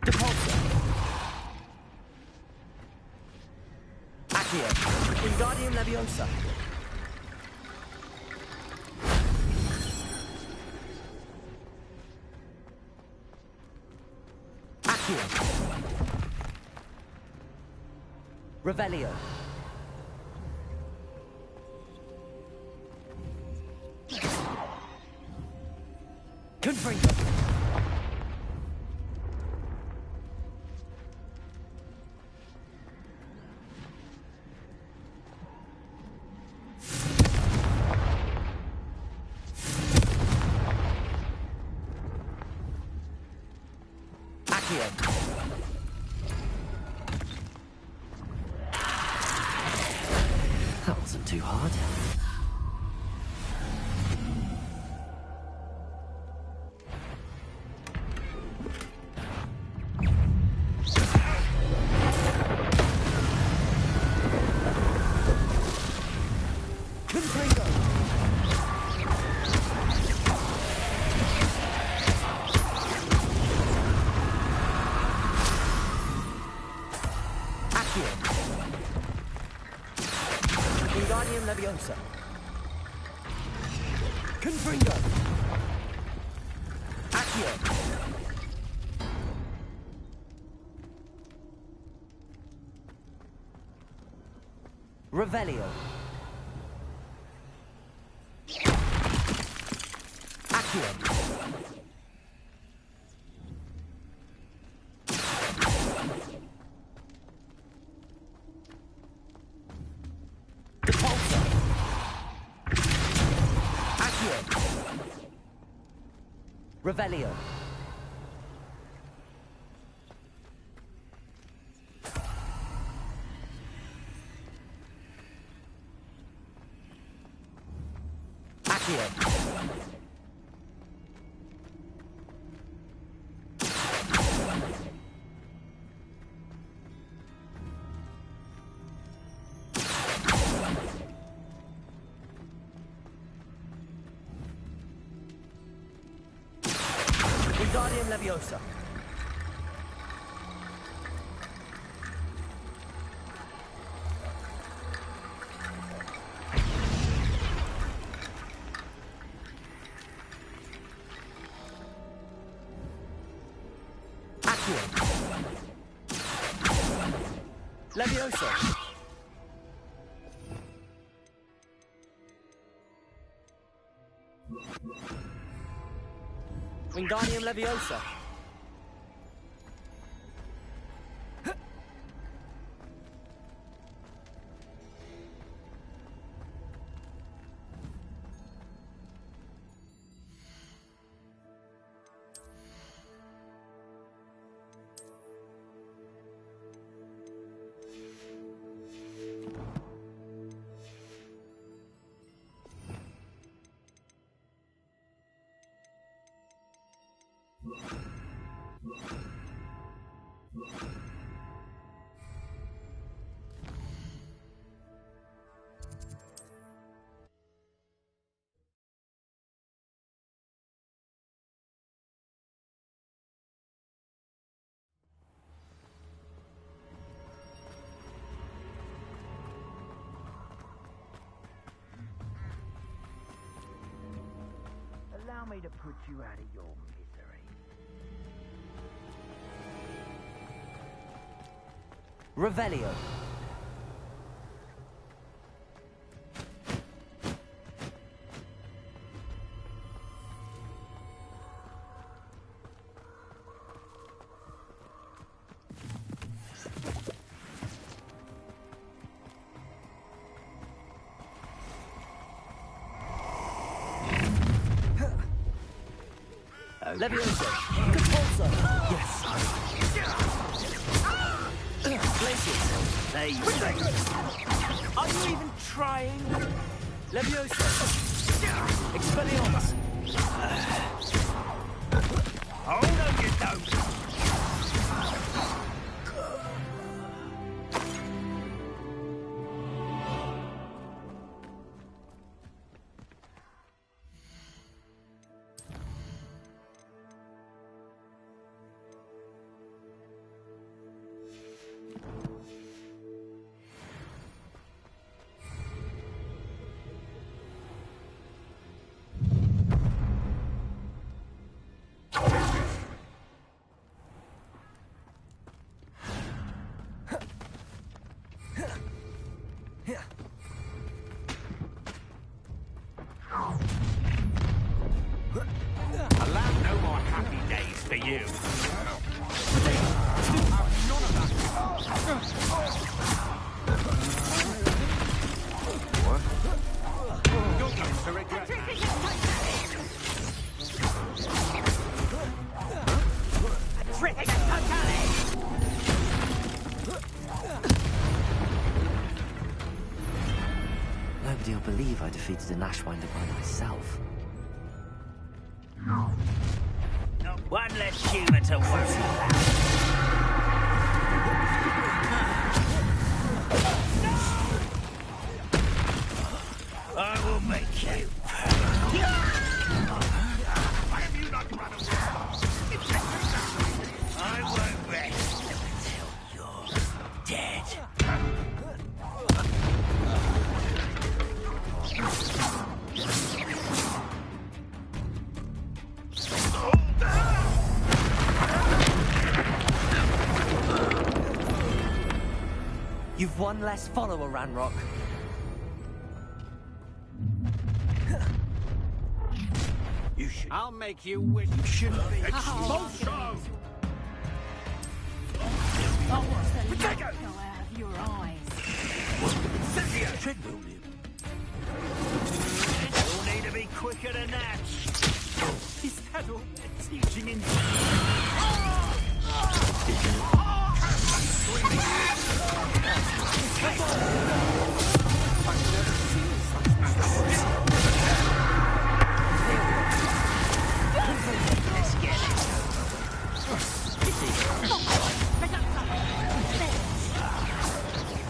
S6: Depulso. Accio. Wingardium Leviosa. Accio. Revelio. Confringo. Accio. That wasn't too hard. Confringo. Accio. Wingardium Leviosa. Confringo. Accio. Revelio. Accio. Depulso. Accio. Revelio. Accio. Wingardium Leviosa. Accio. Leviosa. Wingardium Leviosa.
S3: Allow me to put you out of your misery.
S6: Revelio. Levioso! Compulso! Yes! Glacius!
S10: They
S6: Are you even trying? Levioso! Expelliarmus!
S10: Oh, no, you don't!
S3: Allow no more happy days for you. You're going to regret that.
S2: Nobody will believe I defeated an Ashwinder by myself.
S10: Not one less human to worry about. I will make you.
S3: Why have you not run away?
S10: I won't rest until you're dead.
S6: You've one less follower, Ranrock.
S3: You should. I'll make you wish you shouldn't be. Expulso!
S11: Oh, what's the light go out of your eyes?
S3: Cynthia! Treadmill you.
S10: You'll need to be quicker than that.
S3: Is that all they're teaching in...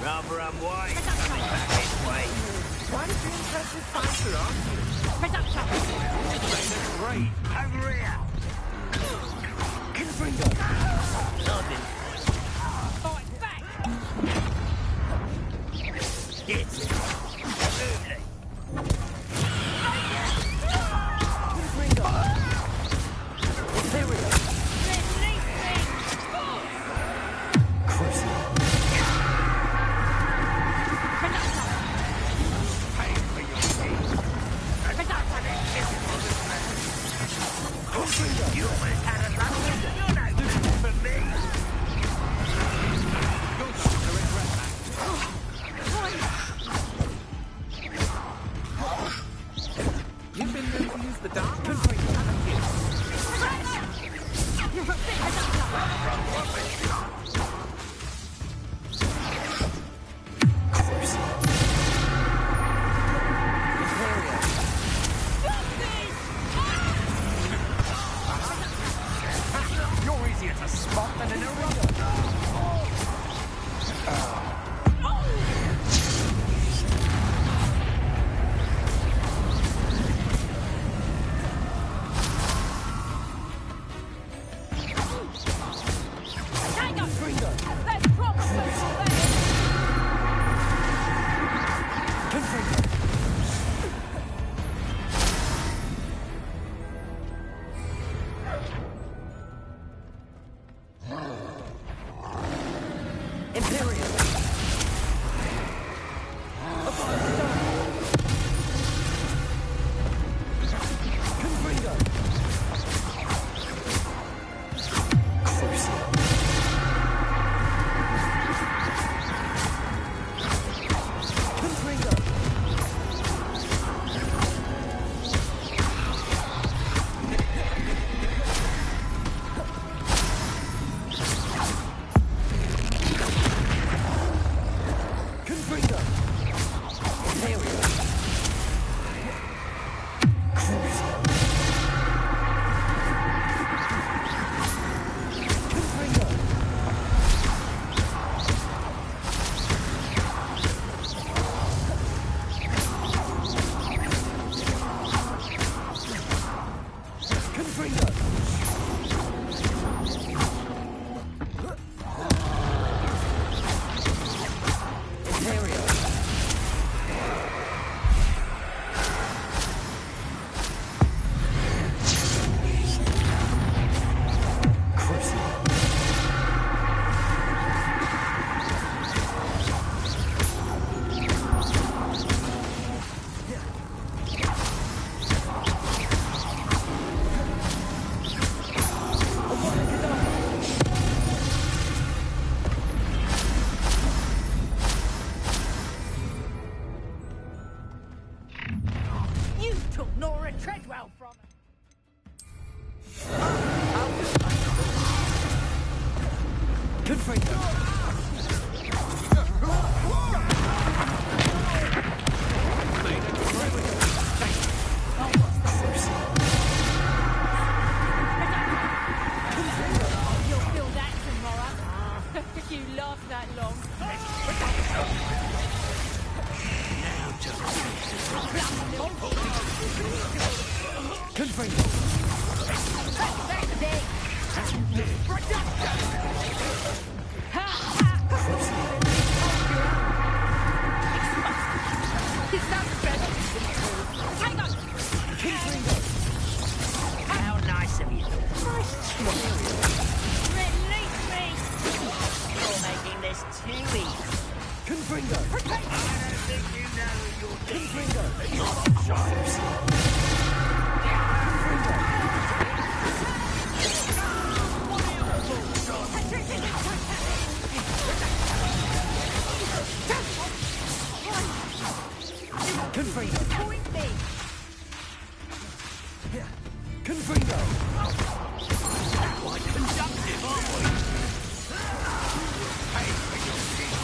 S10: Rather unwise coming back this way.
S3: Why did you impress this fighter, aren't you? Great.
S10: Over here.
S6: Confringo!
S10: Nothing.
S11: Fight back!
S10: Get it. Early.
S6: Confringo! Imperial! Crucible!
S3: Pay for your deeds.
S10: You almost had a lunch. You're no good for me.
S3: You're going to regret that. You've been known to use the dark confringo, haven't you? You're easier to spot than an eruptor.
S15: last that long.
S10: How nice of you.
S15: Release me! You're making this too easy.
S3: Confringo! I don't think you know you're
S15: Confringo!
S3: Confringo!
S15: Point me!
S3: Confringo!
S10: Quite conductive, aren't we? Pay for your deed.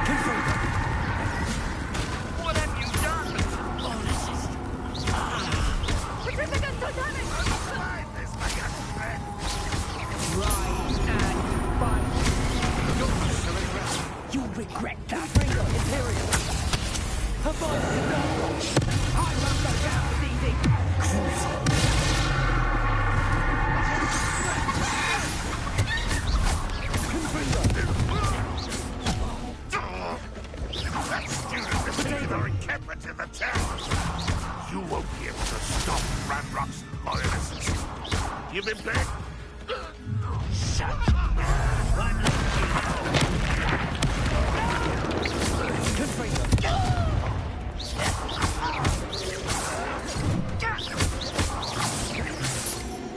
S3: Confringo!
S10: What have you done? Oh, this is...
S15: Rise and fight!
S3: You'll regret that! Confringo! Imperial! Avoid the double!
S15: I won't go down as easy!
S17: That student is leader encampment in the tower. You won't be able to stop Ranrock's loyalists. Give him back.
S10: Shut up.
S3: Confringo!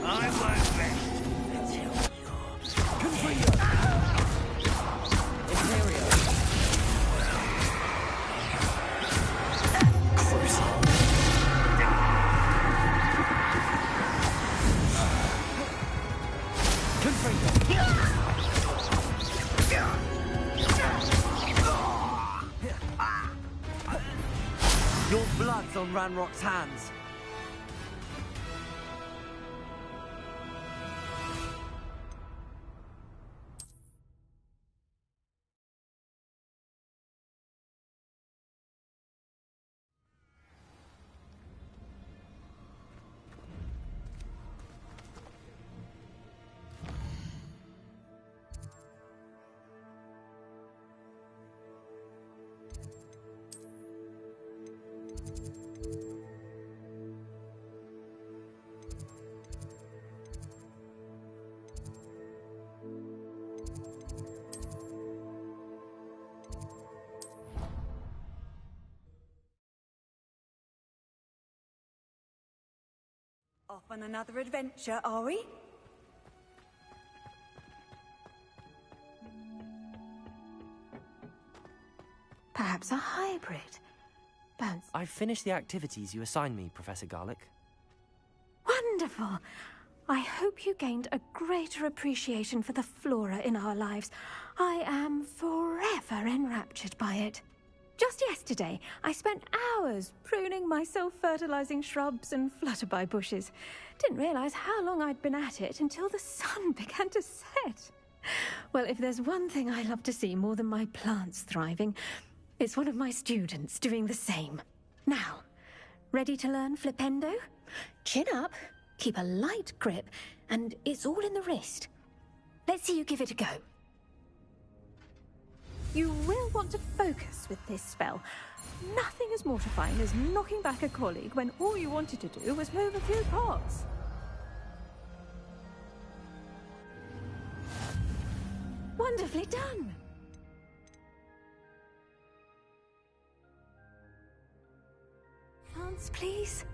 S10: I won't rest until you're...
S3: Confringo! Imperial!
S6: Your blood's on Ranrock's hands.
S11: Off on another adventure, are we?
S19: Perhaps a hybrid. Bounce.
S6: I've finished the activities you assigned me, Professor Garlick.
S19: Wonderful! I hope you gained a greater appreciation for the flora in our lives. I am forever enraptured by it. Just yesterday, I spent hours pruning my self-fertilizing shrubs and flutterby bushes. Didn't realize how long I'd been at it until the sun began to set. Well, if there's one thing I love to see more than my plants thriving, it's one of my students doing the same. Now, ready to learn Flipendo? Chin up, keep a light grip, and it's all in the wrist. Let's see you give it a go. You will want to focus with this spell. Nothing as mortifying as knocking back a colleague when all you wanted to do was move a few parts. Wonderfully done. Plants, please.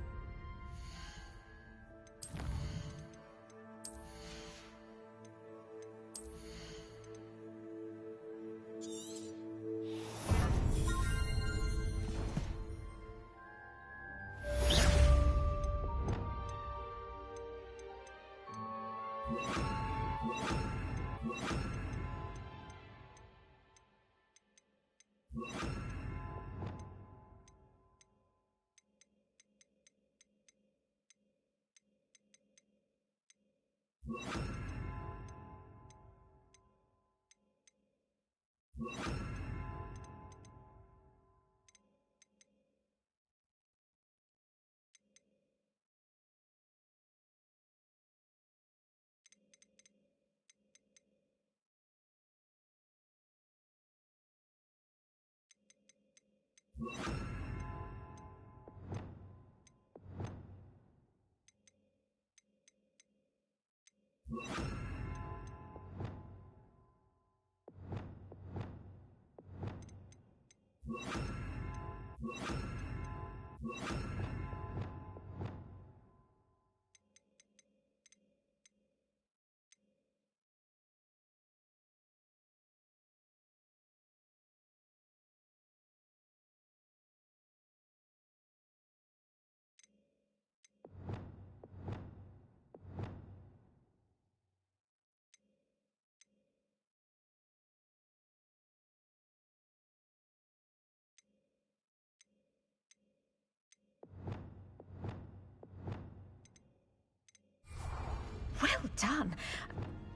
S19: Well done.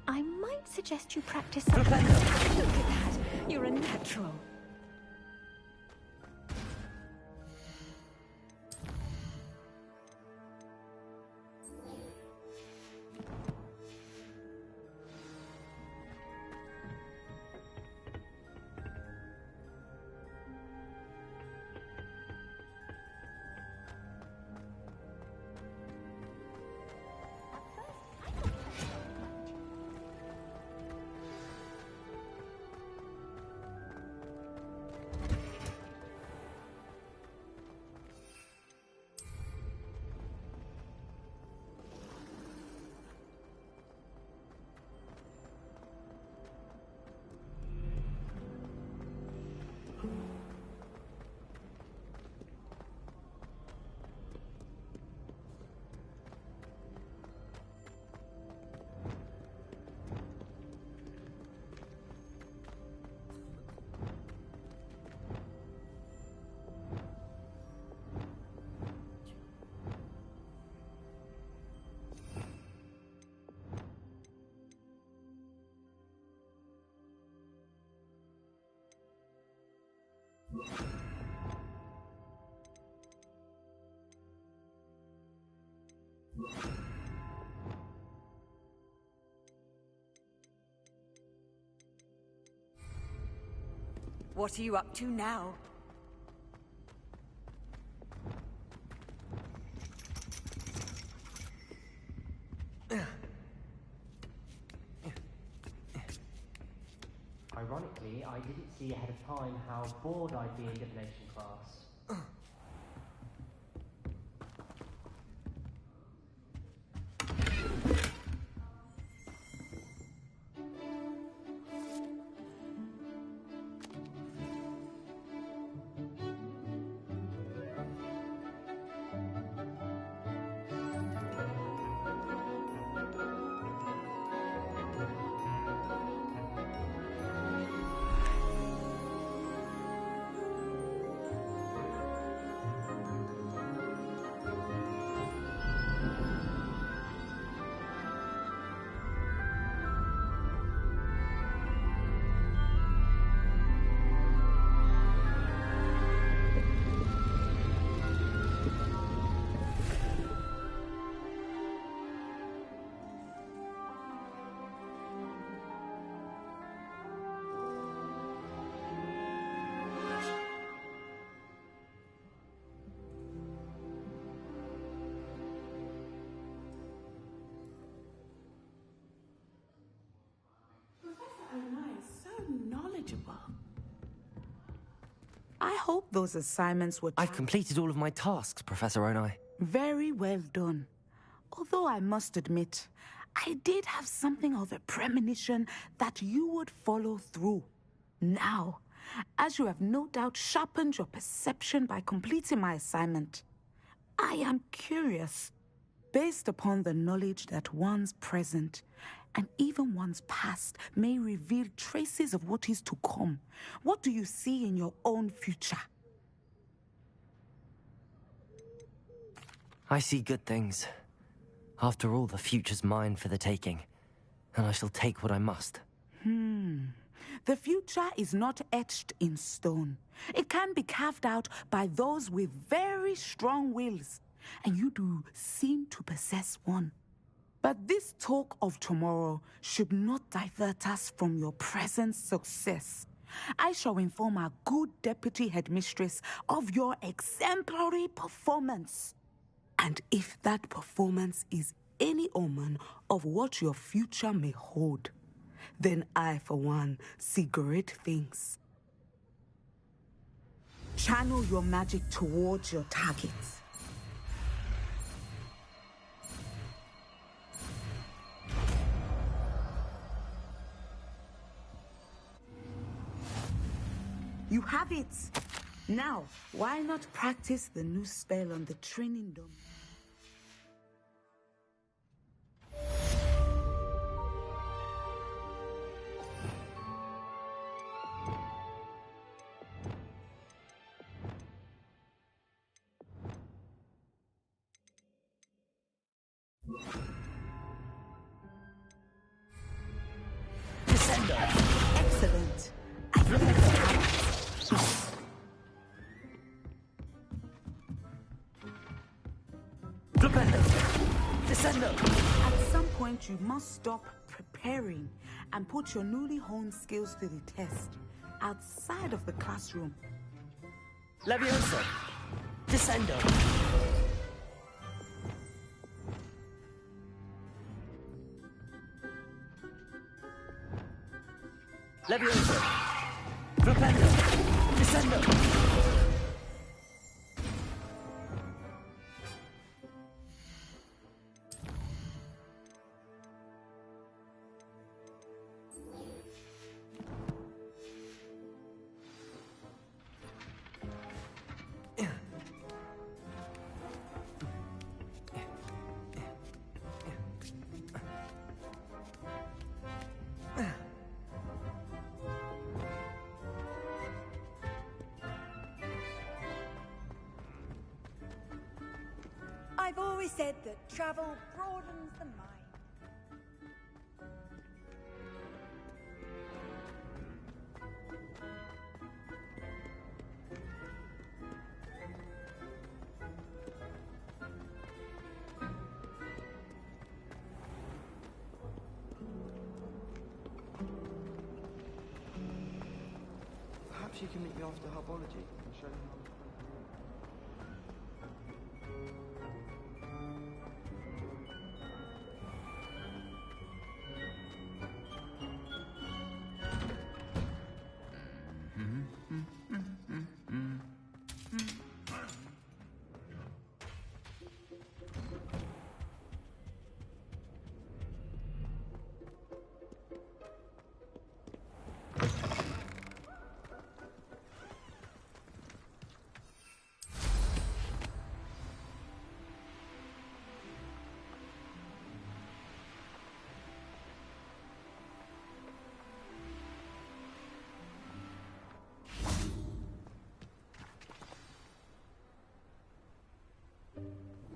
S19: I might suggest you practice something. Look at that. You're a natural.
S20: What are you up to now?
S21: Ironically, I didn't see ahead of time how bored I'd be in divination class.
S12: I hope those assignments were...
S6: I've completed all of my tasks, Professor Onai.
S12: Very well done. Although I must admit, I did have something of a premonition that you would follow through. Now, as you have no doubt sharpened your perception by completing my assignment, I am curious, based upon the knowledge that one's present and even one's past may reveal traces of what is to come. What do you see in your own future?
S6: I see good things. After all, the future's mine for the taking, and I shall take what I must.
S12: The future is not etched in stone. It can be carved out by those with very strong wills, and you do seem to possess one. But this talk of tomorrow should not divert us from your present success. I shall inform our good deputy headmistress of your exemplary performance. And if that performance is any omen of what your future may hold, then I, for one, see great things. Channel your magic towards your targets. You have it! Now, why not practice the new spell on the training dome? Excellent. At some point, you must stop preparing and put your newly honed skills to the test outside of the classroom.
S2: Leviosa. Descendo. Leviosa. Flipendo. Descendo.
S11: I've always said that travel broadens the mind.
S20: Perhaps you can meet me after herbology and show me how.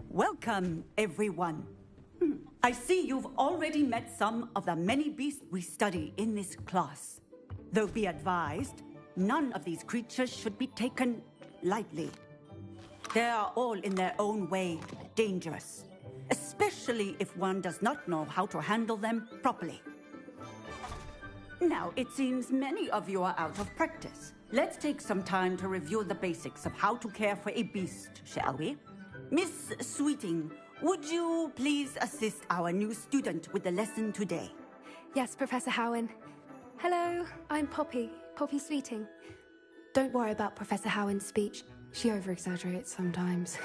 S22: Welcome, everyone. I see you've already met some of the many beasts we study in this class. Though be advised, none of these creatures should be taken lightly. They are all in their own way dangerous, especially if one does not know how to handle them properly. Now, it seems many of you are out of practice. Let's take some time to review the basics of how to care for a beast, shall we? Miss Sweeting, would you please assist our new student with the lesson today?
S23: Yes, Professor Howen. Hello, I'm Poppy Sweeting. Don't worry about Professor Howen's speech. She over-exaggerates sometimes.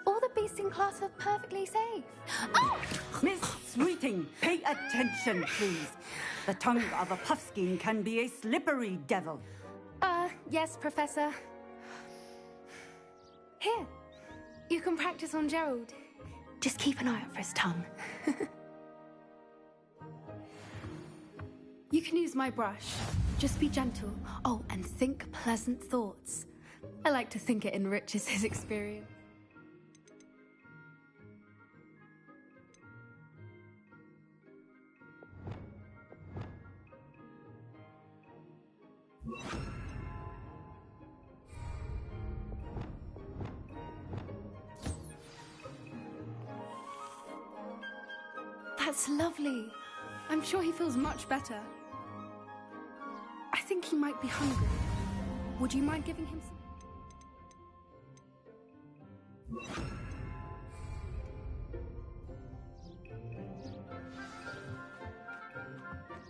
S23: All the beasts in class are perfectly safe. Oh!
S22: Miss Sweeting, pay attention, please. The tongue of a puffskein can be a slippery devil.
S23: Yes, Professor. Here. You can practice on Gerald. Just keep an eye out for his tongue. You can use my brush. Just be gentle. Oh, and think pleasant thoughts. I like to think it enriches his experience. That's lovely. I'm sure he feels much better. I think he might be hungry. Would you mind giving him some?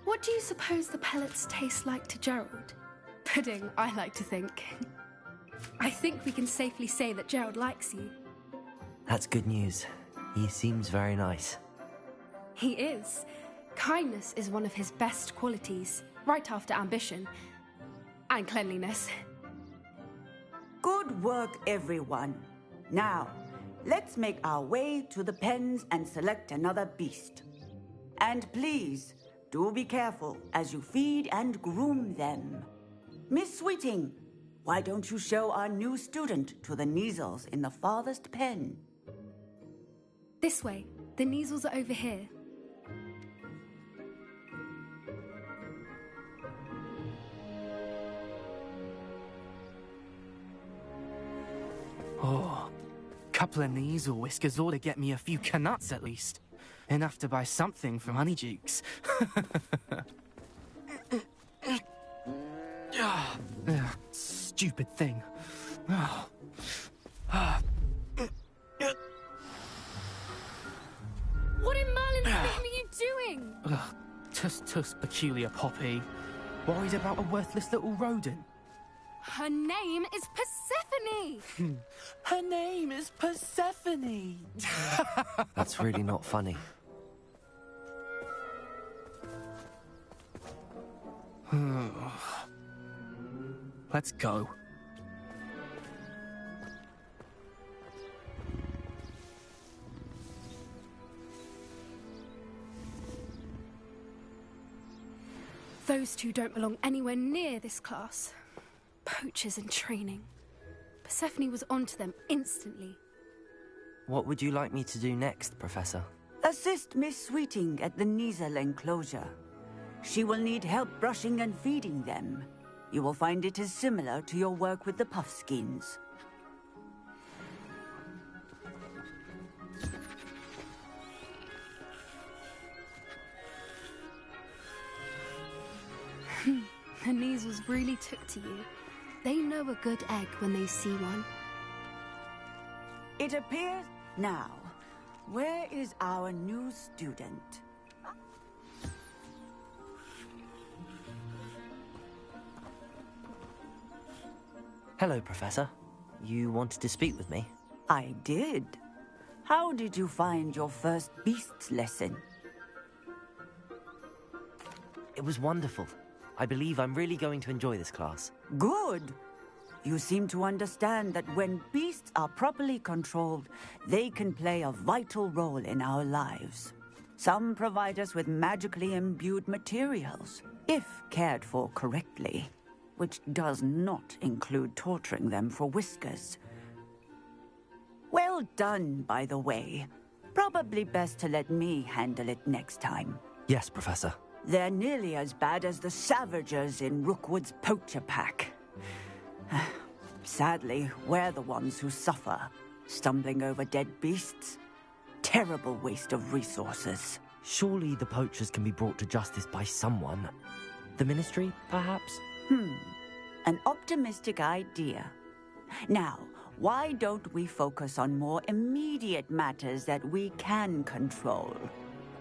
S23: What do you suppose the pellets taste like to Gerald? Pudding, I like to think. I think we can safely say that Gerald likes you.
S2: That's good news. He seems very nice.
S23: He is. Kindness is one of his best qualities, right after ambition. And cleanliness.
S22: Good work, everyone. Now, let's make our way to the pens and select another beast. And please, do be careful as you feed and groom them. Miss Sweeting, why don't you show our new student to the Neasels in the farthest pen?
S23: This way. The Neasels are over here.
S4: Oh, couple of Neasel whiskers ought to get me a few canuts at least. Enough to buy something from Honeydukes. Stupid thing.
S23: What in Merlin's name are you doing?
S4: Tuss, peculiar Poppy. Worried about a worthless little rodent?
S23: Her name is Persephone!
S4: Her name is Persephone!
S2: That's really not funny.
S4: Let's go.
S23: Those two don't belong anywhere near this class. Poachers in training. Persephone was onto them instantly.
S2: What would you like me to do next, Professor?
S22: Assist Miss Sweeting at the Neasel enclosure. She will need help brushing and feeding them. You will find it is similar to your work with the Puffskins.
S23: The Neasels really took to you. They know a good egg when they see one.
S22: It appears now. Where is our new student?
S2: Hello, Professor. You wanted to speak with me?
S22: I did. How did you find your first beasts lesson?
S2: It was wonderful. I believe I'm really going to enjoy this class.
S22: Good. You seem to understand that when beasts are properly controlled, they can play a vital role in our lives. Some provide us with magically imbued materials, if cared for correctly, which does not include torturing them for whiskers. Well done, by the way. Probably best to let me handle it next time.
S2: Yes, Professor.
S22: They're nearly as bad as the Savagers in Rookwood's poacher pack. Sadly, we're the ones who suffer, stumbling over dead beasts. Terrible waste of resources.
S2: Surely the poachers can be brought to justice by someone. The Ministry, perhaps?
S22: An optimistic idea. Now, why don't we focus on more immediate matters that we can control?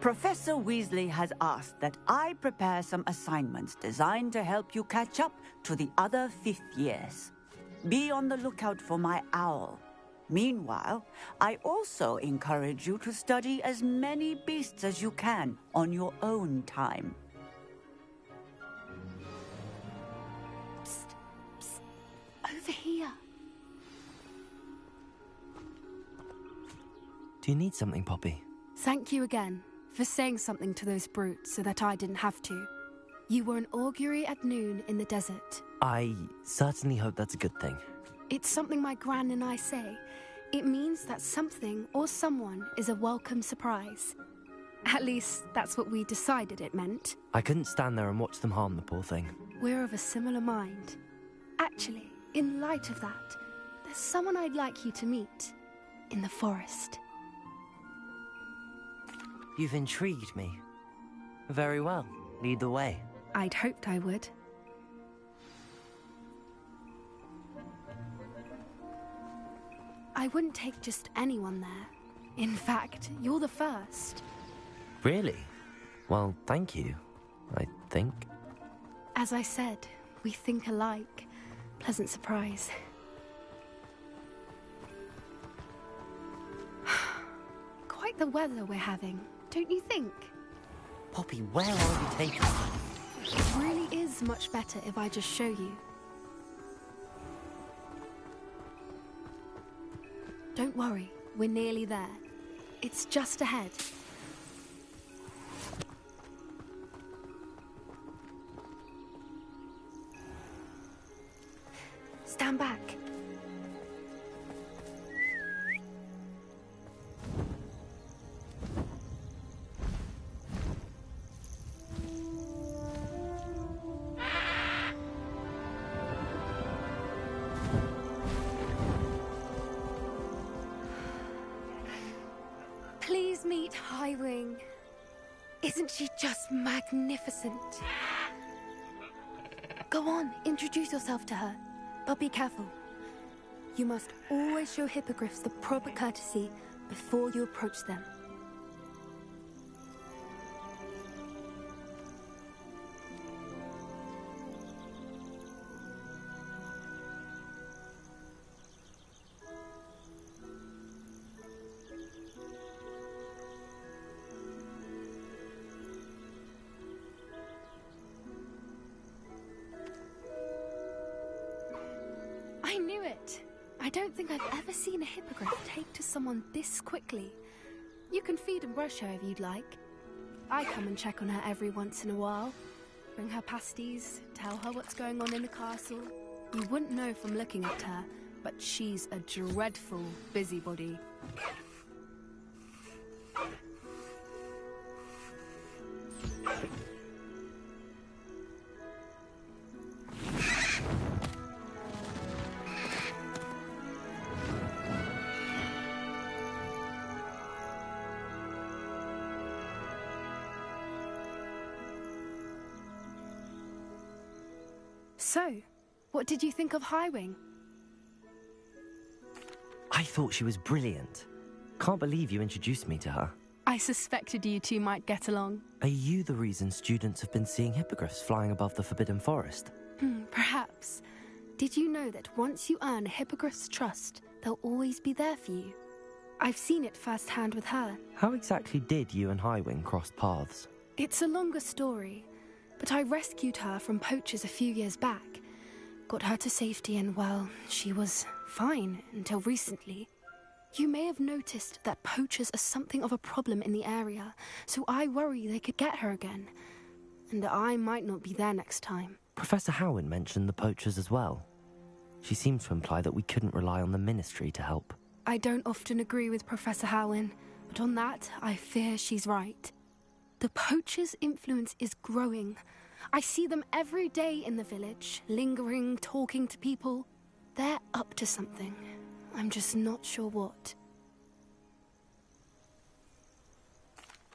S22: Professor Weasley has asked that I prepare some assignments designed to help you catch up to the other fifth years. Be on the lookout for my owl. Meanwhile, I also encourage you to study as many beasts as you can on your own time.
S23: Psst, psst. Over here.
S2: Do you need something, Poppy?
S23: Thank you again for saying something to those brutes so that I didn't have to. You were an augury at noon in the desert.
S2: I certainly hope that's a good thing.
S23: It's something my gran and I say. It means that something or someone is a welcome surprise. At least, that's what we decided it meant.
S6: I couldn't stand there and watch them harm the poor thing.
S23: We're of a similar mind. Actually, in light of that, there's someone I'd like you to meet. In the forest.
S6: You've intrigued me. Very well. Lead the way.
S23: I'd hoped I would. I wouldn't take just anyone there. In fact, you're the first.
S6: Really? Well, thank you, I think.
S23: As I said, we think alike. Pleasant surprise. Quite the weather we're having, don't you think?
S6: Poppy, where are you taking me?
S23: It really is much better if I just show you. Don't worry, we're nearly there. It's just ahead. Stand back. Please meet Highwing. Isn't she just magnificent? Go on, introduce yourself to her. But be careful. You must always show hippogriffs the proper courtesy before you approach them. I knew it! I don't think I've ever seen a hippogriff take to someone this quickly. You can feed and brush her if you'd like. I come and check on her every once in a while. Bring her pasties, tell her what's going on in the castle. You wouldn't know from looking at her, but she's a dreadful busybody. So, what did you think of Highwing?
S6: I thought she was brilliant. Can't believe you introduced me to her.
S23: I suspected you two might get along.
S6: Are you the reason students have been seeing hippogriffs flying above the Forbidden Forest?
S23: Perhaps. Did you know that once you earn a hippogriff's trust, they'll always be there for you? I've seen it firsthand with her.
S6: How exactly did you and Highwing cross paths?
S23: It's a longer story, but I rescued her from poachers a few years back. Got her to safety and, well, she was fine until recently. You may have noticed that poachers are something of a problem in the area, so I worry they could get her again. And I might not be there next time.
S6: Professor Howen mentioned the poachers as well. She seemed to imply that we couldn't rely on the Ministry to help.
S23: I don't often agree with Professor Howen, but on that, I fear she's right. The poachers' influence is growing. I see them every day in the village, lingering, talking to people. They're up to something. I'm just not sure what.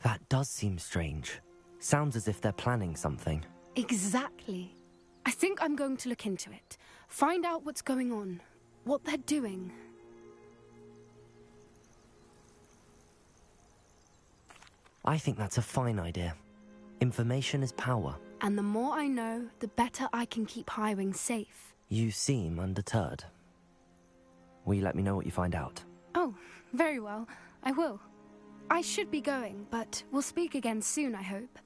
S6: That does seem strange. Sounds as if they're planning something.
S23: Exactly. I think I'm going to look into it. Find out what's going on, what they're doing.
S6: I think that's a fine idea. Information is power.
S23: And the more I know, the better I can keep Highwing safe.
S6: You seem undeterred. Will you let me know what you find out?
S23: Oh, very well. I will. I should be going, but we'll speak again soon, I hope.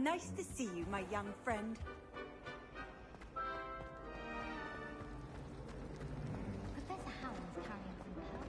S22: Nice to see you, my young friend.
S11: Professor Howland's carrying some help.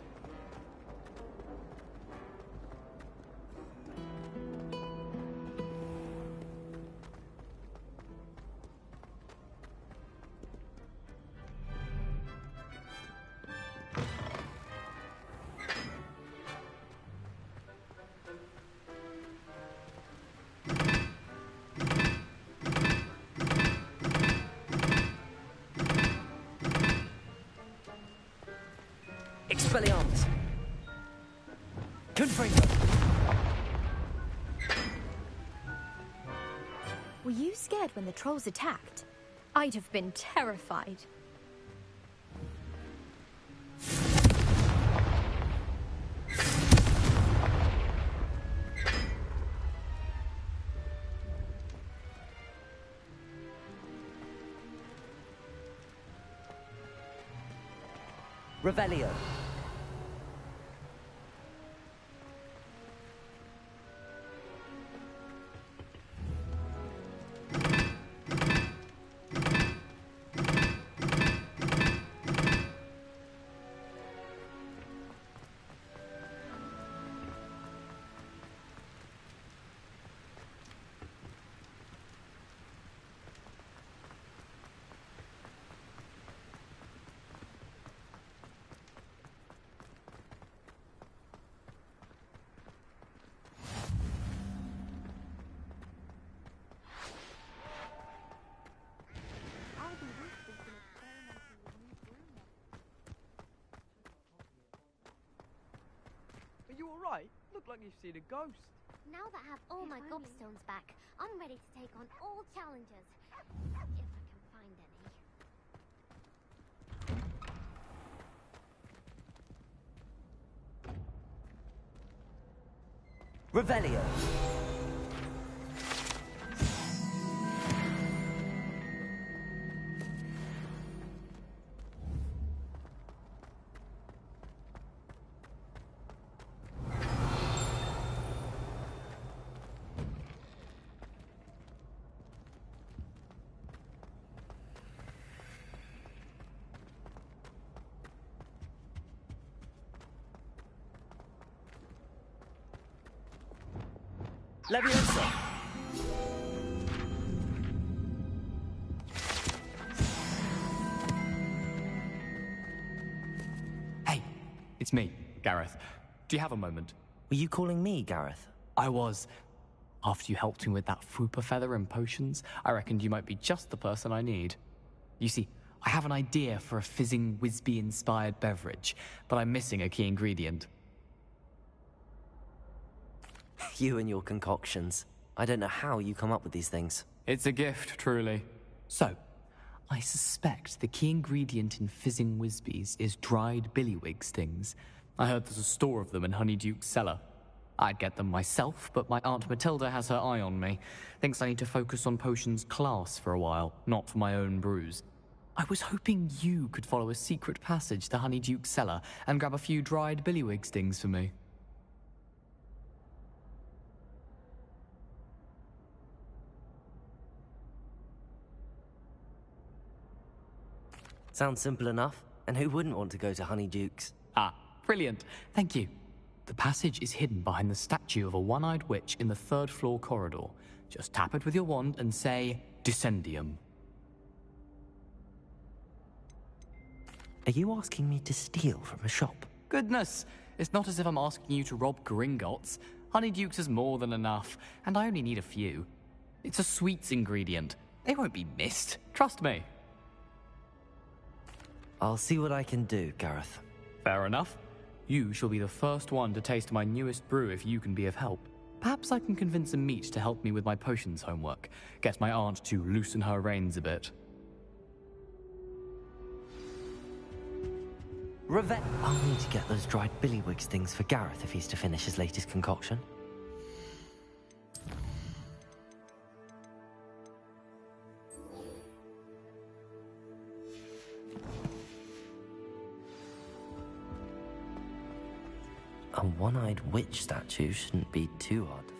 S6: Expelliarmus! Confringo!
S13: Were you scared when the trolls attacked? I'd have been terrified.
S6: Revelio.
S20: Are you alright? Look like you've seen a ghost.
S11: Now that I have all my gobstones back, I'm ready to take on all challenges. If I can find any.
S6: Revelio. Leviosa!
S1: Hey, it's me, Gareth. Do you have a moment?
S6: Were you calling me, Gareth?
S1: I was. After you helped me with that Fupa feather and potions, I reckoned you might be just the person I need. You see, I have an idea for a fizzing Whizbee-inspired beverage, but I'm missing a key ingredient.
S6: You and your concoctions. I don't know how you come up with these things.
S1: It's a gift, truly. So, I suspect the key ingredient in fizzing Whizbees is dried billywig stings. I heard there's a store of them in Honeyduke's cellar. I'd get them myself, but my Aunt Matilda has her eye on me. Thinks I need to focus on potions class for a while, not for my own brews. I was hoping you could follow a secret passage to Honeyduke's cellar and grab a few dried billywig stings for me.
S6: Sounds simple enough. And who wouldn't want to go to Honeyduke's?
S1: Ah, brilliant. Thank you. The passage is hidden behind the statue of a one-eyed witch in the third-floor corridor. Just tap it with your wand and say, Descendium.
S6: Are you asking me to steal from a shop?
S1: Goodness, it's not as if I'm asking you to rob Gringotts. Honeyduke's is more than enough, and I only need a few. It's a sweets ingredient. They won't be missed. Trust me.
S6: I'll see what I can do, Gareth.
S1: Fair enough. You shall be the first one to taste my newest brew if you can be of help. Perhaps I can convince a meat to help me with my potions homework. Get my aunt to loosen her reins a bit.
S6: I'll need to get those dried billywig stings for Gareth if he's to finish his latest concoction. A one-eyed witch statue shouldn't be too hard to